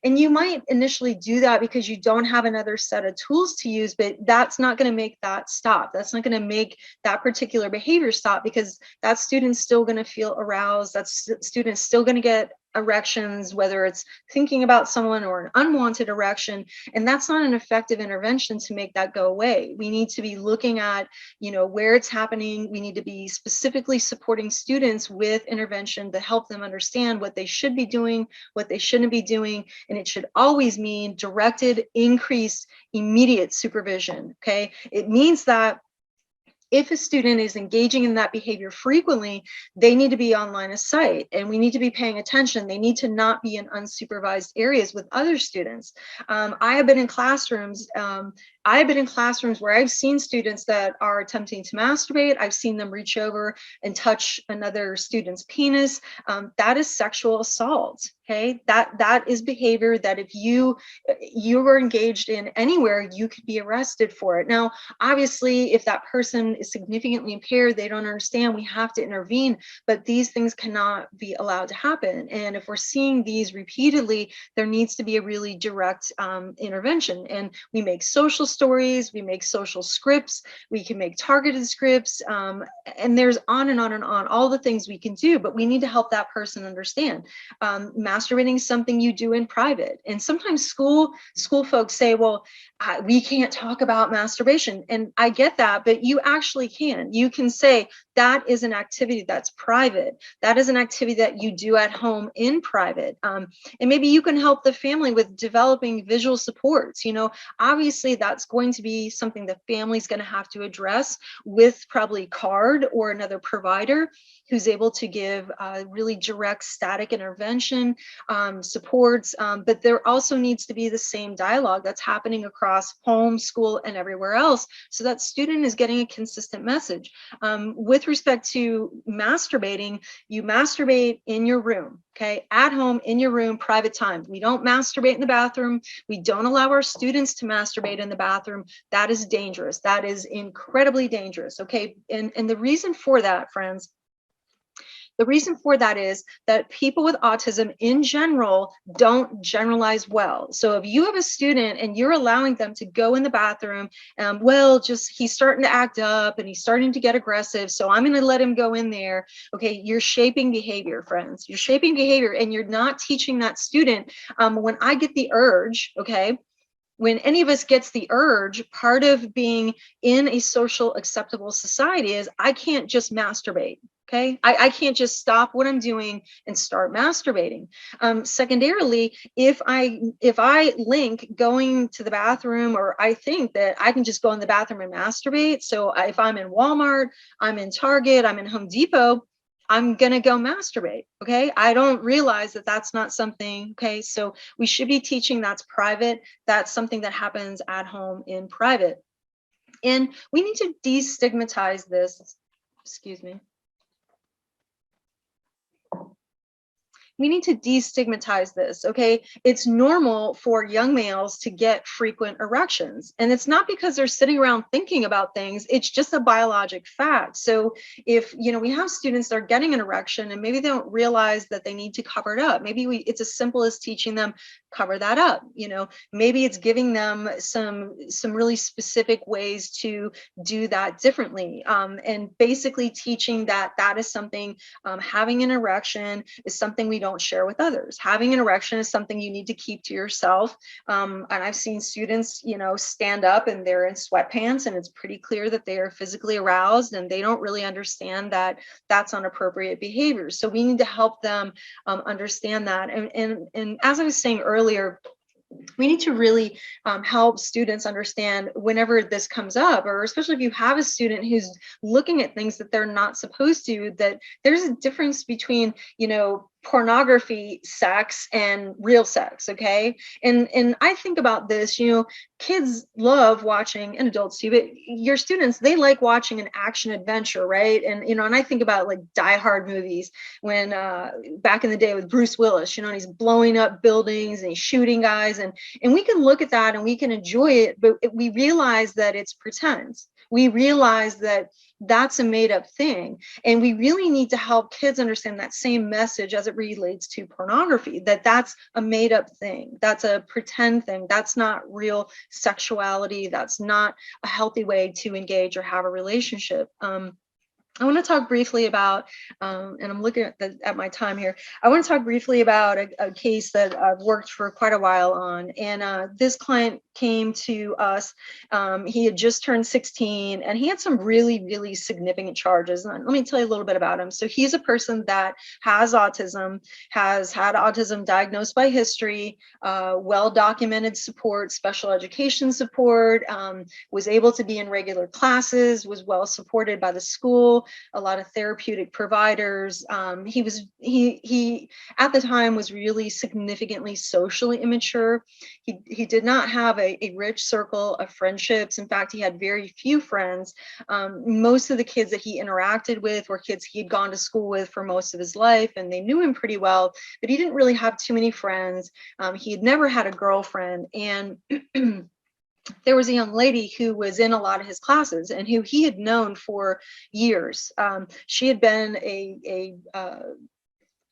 and you might initially do that because you don't have another set of tools to use, but that's not going to make that stop. That's not going to make that particular behavior stop, because that student's still going to feel aroused. That student's still going to get erections, whether it's thinking about someone or an unwanted erection, and that's not an effective intervention to make that go away. We need to be looking at, where it's happening. We need to be specifically supporting students with intervention to help them understand what they should be doing, what they shouldn't be doing, and it should always mean directed, increased, immediate supervision. Okay, it means that if a student is engaging in that behavior frequently, they need to be on line of sight, and we need to be paying attention. They need to not be in unsupervised areas with other students. I have been in classrooms. Where I've seen students that are attempting to masturbate. I've seen them reach over and touch another student's penis. That is sexual assault. Okay, that is behavior that if you were engaged in anywhere, you could be arrested for it. Now, obviously, if that person is significantly impaired, they don't understand, we have to intervene, but these things cannot be allowed to happen. And if we're seeing these repeatedly, there needs to be a really direct intervention. And we make social stories, we make social scripts, we can make targeted scripts, and there's on and on and on, all the things we can do, but we need to help that person understand. Masturbating is something you do in private. And sometimes school folks say, well, we can't talk about masturbation. And I get that, but you actually can. You can say that is an activity that's private. That is an activity that you do at home in private. And maybe you can help the family with developing visual supports. You know, obviously that's going to be something the family's going to have to address with probably CARD or another provider who's able to give really direct static intervention supports. But there also needs to be the same dialogue that's happening across home, school, and everywhere else, so that student is getting a consistent message. With respect to masturbating, you masturbate in your room, okay? At home, in your room, private time. We don't masturbate in the bathroom. We don't allow our students to masturbate in the bathroom. That is dangerous. That is incredibly dangerous, okay? And the reason for that, friends, the reason for that is that people with autism in general don't generalize well. So if you have a student and you're allowing them to go in the bathroom, well, just he's starting to act up and he's starting to get aggressive, so I'm going to let him go in there. Okay, you're shaping behavior, friends. You're shaping behavior, and you're not teaching that student. When I get the urge, okay, when any of us gets the urge, part of being in a social acceptable society is I can't just masturbate. Okay, I can't just stop what I'm doing and start masturbating. Secondarily, if I link going to the bathroom, or I think that I can just go in the bathroom and masturbate. So if I'm in Walmart, I'm in Target, I'm in Home Depot, I'm going to go masturbate. Okay, I don't realize that that's not something. Okay, so we should be teaching that's private. That's something that happens at home in private. And we need to destigmatize this. Excuse me. We need to destigmatize this, okay? It's normal for young males to get frequent erections, and it's not because they're sitting around thinking about things, it's just a biologic fact. So if, you know, we have students that are getting an erection and maybe they don't realize that they need to cover it up, maybe it's as simple as teaching them cover that up. You know, maybe it's giving them some really specific ways to do that differently, and basically teaching that that is something, having an erection is something we don't share with others. Having an erection is something you need to keep to yourself. And I've seen students, you know, stand up and they're in sweatpants and it's pretty clear that they are physically aroused and they don't really understand that that's inappropriate behavior. So we need to help them understand that. And as I was saying earlier, we need to really help students understand whenever this comes up, or especially if you have a student who's looking at things that they're not supposed to, that there's a difference between, you know, pornography sex and real sex. Okay, and I think about this, you know, kids love watching, and adults too, but your students, they like watching an action adventure, right? And you know, and I think about like Die Hard movies, when back in the day with Bruce Willis, you know, and he's blowing up buildings and he's shooting guys, and we can look at that and we can enjoy it, but we realize that it's pretense. We realize that that's a made up thing. And we really need to help kids understand that same message as it relates to pornography, that that's a made up thing. That's a pretend thing. That's not real sexuality. That's not a healthy way to engage or have a relationship. I want to talk briefly about, and I'm looking at my time here. I want to talk briefly about a case that I've worked for quite a while on. And this client came to us. He had just turned 16 and he had some really, really significant charges. And let me tell you a little bit about him. So he's a person that has autism, has had autism diagnosed by history, well-documented support, special education support, was able to be in regular classes, was well supported by the school, a lot of therapeutic providers. He at the time was really significantly socially immature. He did not have a rich circle of friendships. In fact, he had very few friends. Most of the kids that he interacted with were kids he had gone to school with for most of his life, and they knew him pretty well, but he didn't really have too many friends. He had never had a girlfriend, and there was a young lady who was in a lot of his classes and who he had known for years. She had been a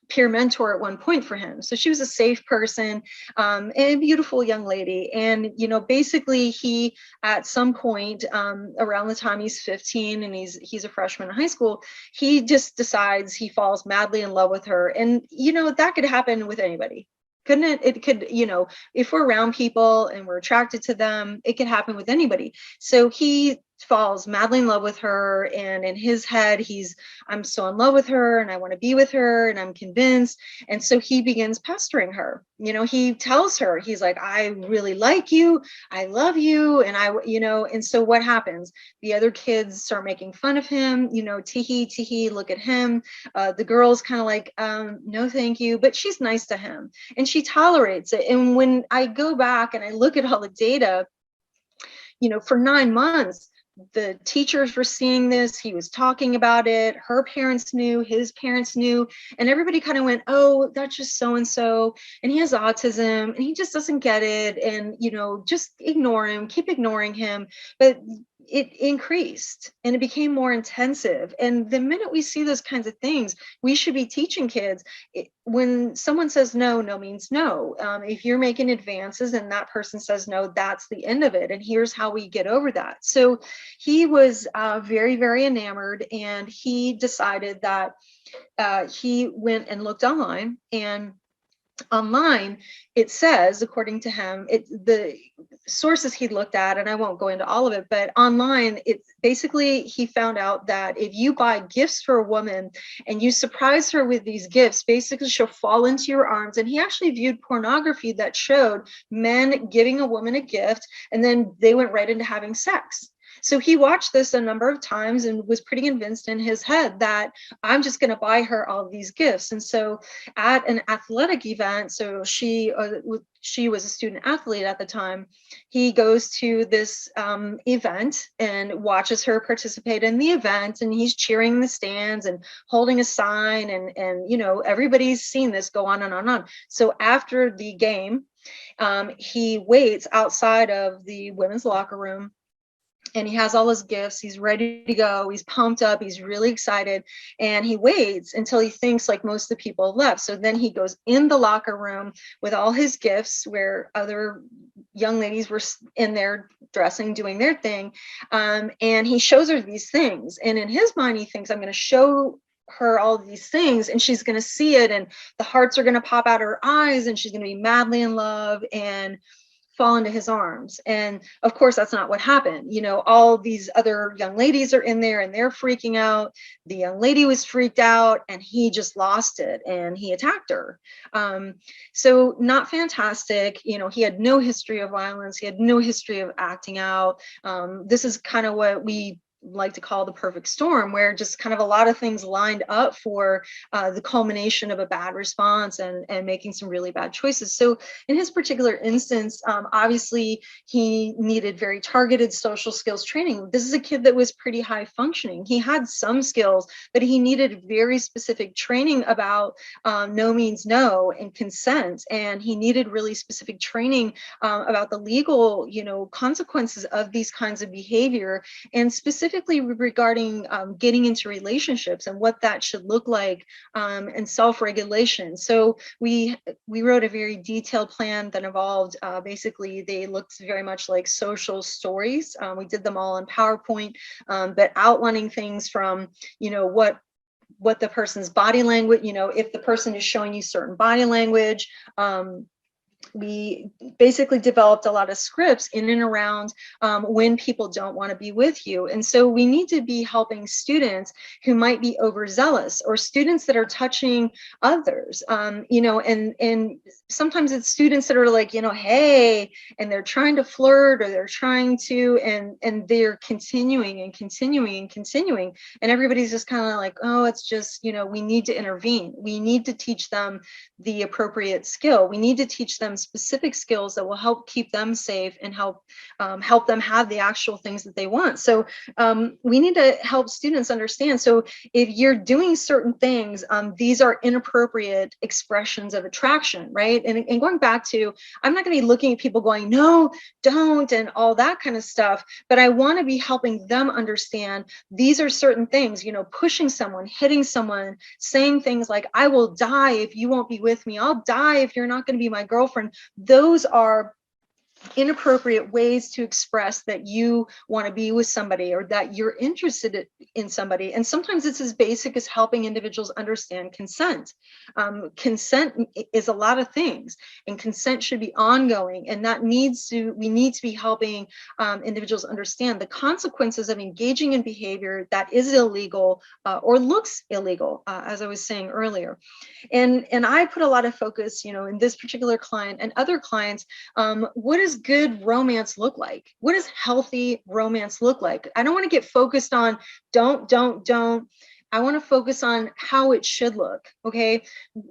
peer mentor at one point for him. So she was a safe person, and a beautiful young lady. And, you know, basically he, at some point around the time he's 15 and he's a freshman in high school, he just decides he falls madly in love with her. And, you know, that could happen with anybody. Couldn't it? It could, you know, if we're around people and we're attracted to them, it could happen with anybody. So he falls madly in love with her, and in his head I'm so in love with her and I want to be with her and I'm convinced. And so he begins pestering her. You know, he tells her, he's like, I really like you, I love you. And you know, and so what happens? The other kids start making fun of him, you know, teehee, look at him. The girl's kind of like, no, thank you. But she's nice to him and she tolerates it. And when I go back and I look at all the data, you know, for 9 months, the teachers were seeing this, he was talking about it, her parents knew, his parents knew, and everybody kind of went, oh, that's just so and so, and he has autism and he just doesn't get it, and, you know, just ignore him, keep ignoring him. But it increased and it became more intensive. And the minute we see those kinds of things, we should be teaching kids, when someone says no, no means no. If you're making advances and that person says no, that's the end of it. And here's how we get over that. So he was very, very enamored, and he decided that he went and looked online, and online it says, according to him, the sources he looked at, and I won't go into all of it, but online, it's basically, he found out that if you buy gifts for a woman and you surprise her with these gifts, basically she'll fall into your arms. And he actually viewed pornography that showed men giving a woman a gift and then they went right into having sex. So he watched this a number of times and was pretty convinced in his head that I'm just going to buy her all these gifts. And so at an athletic event, so she was a student athlete at the time, he goes to this event and watches her participate in the event, and he's cheering in the stands and holding a sign, and you know, everybody's seen this go on and on and on. So after the game, he waits outside of the women's locker room, and he has all his gifts, he's ready to go, he's pumped up, he's really excited, and he waits until he thinks like most of the people left. So then he goes in the locker room with all his gifts, where other young ladies were in there dressing, doing their thing, and he shows her these things. And in his mind, he thinks, I'm going to show her all these things and she's going to see it, and the hearts are going to pop out of her eyes, and she's going to be madly in love and fall into his arms. And of course, that's not what happened. You know, all these other young ladies are in there and they're freaking out. The young lady was freaked out and he just lost it and he attacked her. So not fantastic. You know, he had no history of violence. He had no history of acting out. This is kind of what we like to call the perfect storm, where just kind of a lot of things lined up for the culmination of a bad response and making some really bad choices. So in his particular instance, obviously he needed very targeted social skills training. This is a kid that was pretty high functioning. He had some skills, but he needed very specific training about no means no and consent. And he needed really specific training about the legal, you know, consequences of these kinds of behavior, and specifically regarding getting into relationships and what that should look like, and self-regulation. So we wrote a very detailed plan that involved, basically they looked very much like social stories. We did them all in PowerPoint, but outlining things from, you know, what the person's body language, you know, if the person is showing you certain body language, we basically developed a lot of scripts in and around when people don't want to be with you. And so we need to be helping students who might be overzealous, or students that are touching others, you know, and sometimes it's students that are like, you know, hey, and they're trying to flirt, or they're trying to, and they're continuing and continuing and continuing. And everybody's just kind of like, oh, it's just, you know, we need to intervene. We need to teach them the appropriate skill. We need to teach them specific skills that will help keep them safe and help them have the actual things that they want. So we need to help students understand. So if you're doing certain things, these are inappropriate expressions of attraction, right? And going back to, I'm not going to be looking at people going, no, don't, and all that kind of stuff, but I want to be helping them understand these are certain things, you know, pushing someone, hitting someone, saying things like, I will die if you won't be with me. I'll die if you're not going to be my girlfriend. Those are inappropriate ways to express that you want to be with somebody or that you're interested in somebody. And sometimes it's as basic as helping individuals understand consent. Consent is a lot of things, and consent should be ongoing, and we need to be helping individuals understand the consequences of engaging in behavior that is illegal or looks illegal, as I was saying earlier. And I put a lot of focus, you know, in this particular client and other clients, what does good romance look like? What does healthy romance look like? I don't want to get focused on don't. I want to focus on how it should look, okay?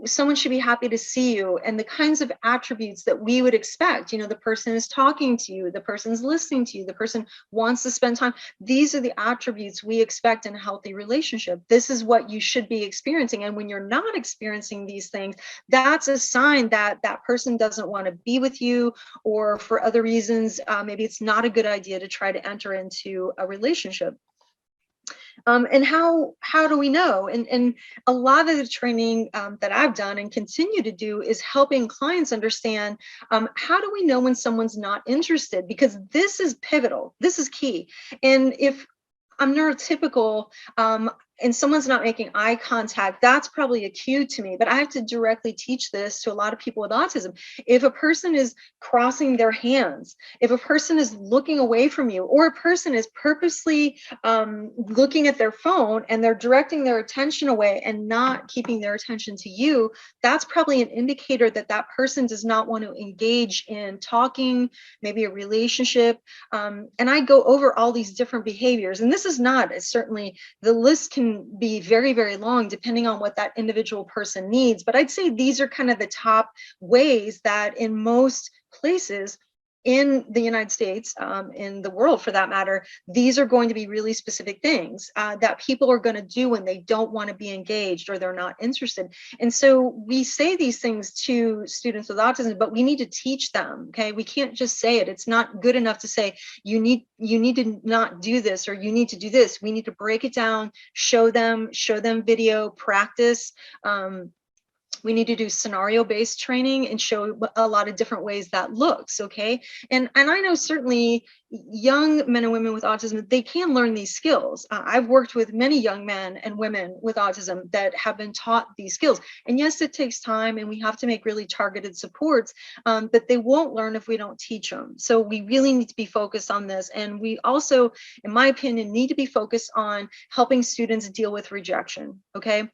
Someone should be happy to see you, and the kinds of attributes that we would expect. You know, the person is talking to you, the person's listening to you, the person wants to spend time. These are the attributes we expect in a healthy relationship. This is what you should be experiencing. And when you're not experiencing these things, that's a sign that that person doesn't want to be with you, or for other reasons, maybe it's not a good idea to try to enter into a relationship. And how do we know? And a lot of the training that I've done and continue to do is helping clients understand, how do we know when someone's not interested? Because this is pivotal. This is key. And if I'm neurotypical, and someone's not making eye contact, that's probably a cue to me. But I have to directly teach this to a lot of people with autism. If a person is crossing their hands, if a person is looking away from you, or a person is purposely looking at their phone and they're directing their attention away and not keeping their attention to you, that's probably an indicator that that person does not want to engage in talking, maybe a relationship. And I go over all these different behaviors. And this is not, certainly the list can be very, very long depending on what that individual person needs. But I'd say these are kind of the top ways that in most places in the United States, in the world for that matter, these are going to be really specific things that people are going to do when they don't want to be engaged or they're not interested. And so we say these things to students with autism, but we need to teach them, okay? We can't just say it. It's not good enough to say, you need to not do this, or you need to do this. We need to break it down, show them video, practice. We need to do scenario-based training and show a lot of different ways that looks, okay? And I know certainly young men and women with autism, they can learn these skills. I've worked with many young men and women with autism that have been taught these skills. And yes, it takes time, and we have to make really targeted supports, but they won't learn if we don't teach them. So we really need to be focused on this. And we also, in my opinion, need to be focused on helping students deal with rejection, okay?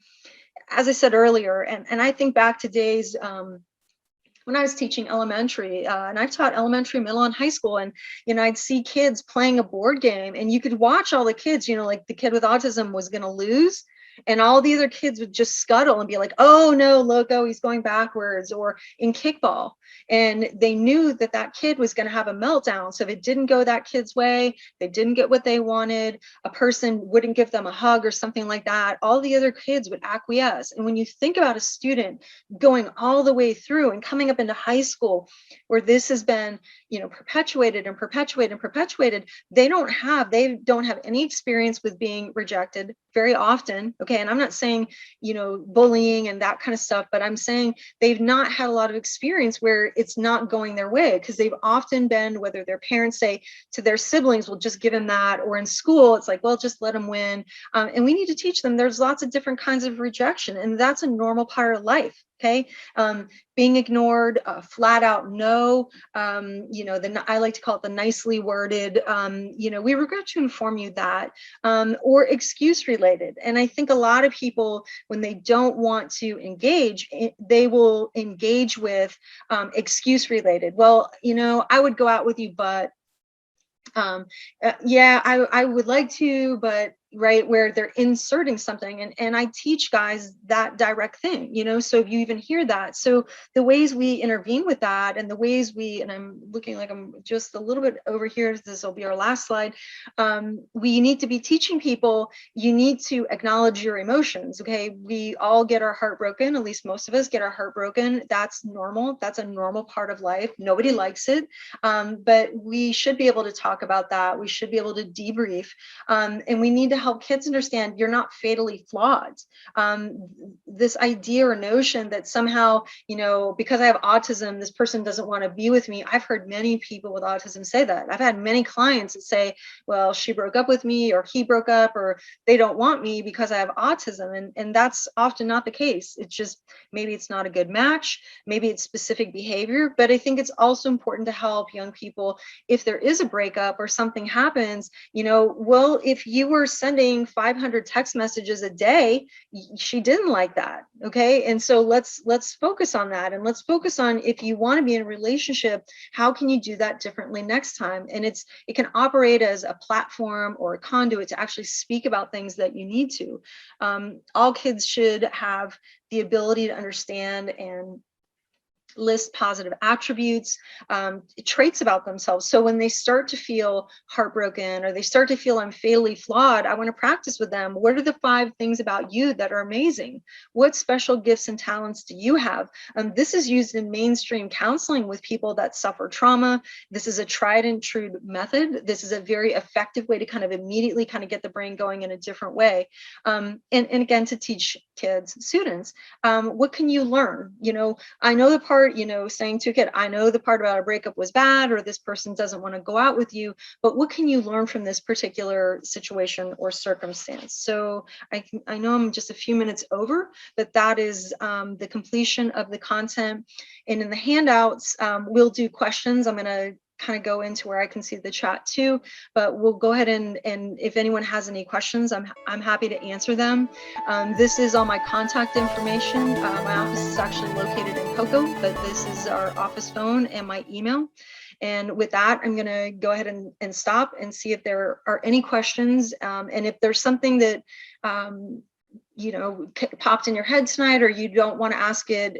As I said earlier, and I think back to days when I was teaching elementary, and I've taught elementary, middle, and high school, and you know, I'd see kids playing a board game, and you could watch all the kids, you know, like the kid with autism was going to lose, and all the other kids would just scuttle and be like, oh no, look, oh, he's going backwards. Or in kickball, and they knew that that kid was going to have a meltdown. So if it didn't go that kid's way, they didn't get what they wanted, a person wouldn't give them a hug or something like that, all the other kids would acquiesce. And when you think about a student going all the way through and coming up into high school, where this has been, you know, perpetuated and perpetuated and perpetuated, they don't have any experience with being rejected very often. Okay. And I'm not saying, you know, bullying and that kind of stuff, but I'm saying they've not had a lot of experience where it's not going their way, because they've often been, whether their parents say to their siblings, well, just give him that, or in school, it's like, well, just let him win. And we need to teach them there's lots of different kinds of rejection, and that's a normal part of life. Okay. Being ignored, flat out no, you know, I like to call it the nicely worded, you know, we regret to inform you that, or excuse related. And I think a lot of people, when they don't want to engage, they will engage with excuse related. Well, you know, I would go out with you, but yeah, I would like to, but right, where they're inserting something, and I teach guys that direct thing, so if you even hear that, so the ways we intervene with that, and the ways and I'm looking like I'm just a little bit over here, this will be our last slide. We need to be teaching people, you need to acknowledge your emotions. Okay, we all get our heart broken, at least most of us get our heart broken. That's normal. That's a normal part of life. Nobody likes it, but we should be able to talk about that. We should be able to debrief, and we need to help kids understand you're not fatally flawed. This idea or notion that somehow, because I have autism, this person doesn't want to be with me. I've heard many people with autism say that. I've had many clients that say, well, she broke up with me, or he broke up, or they don't want me because I have autism. And that's often not the case. It's just, maybe it's not a good match. Maybe it's specific behavior. But I think it's also important to help young people, if there is a breakup or something happens, well, if you were sending 500 text messages a day, she didn't like that. Okay. And so let's focus on that. And let's focus on, if you want to be in a relationship, how can you do that differently next time? And it can operate as a platform or a conduit to actually speak about things that you need to. All kids should have the ability to understand and list positive attributes, traits about themselves. So when they start to feel heartbroken, or they start to feel I'm fatally flawed, I want to practice with them. What are the 5 things about you that are amazing? What special gifts and talents do you have? This is used in mainstream counseling with people that suffer trauma. This is a tried and true method. This is a very effective way to kind of immediately kind of get the brain going in a different way. And again, to teach kids, students, what can you learn? I know the part, saying to a kid, I know the part about a breakup was bad, or this person doesn't want to go out with you, but what can you learn from this particular situation or circumstance? So I know I'm just a few minutes over, but that is the completion of the content. And in the handouts, we'll do questions. I'm going to kind of go into where I can see the chat too, but we'll go ahead and if anyone has any questions, I'm happy to answer them. This is all my contact information. My office is actually located in Cocoa, but this is our office phone and my email. And with that, I'm going to go ahead and stop and see if there are any questions. And if there's something that popped in your head tonight, or you don't want to ask it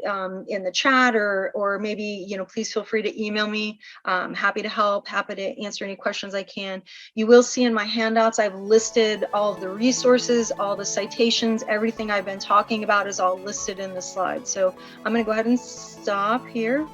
in the chat, or maybe, please feel free to email me. I'm happy to help, happy to answer any questions I can. You will see in my handouts, I've listed all of the resources, all the citations, everything I've been talking about is all listed in the slide. So I'm going to go ahead and stop here.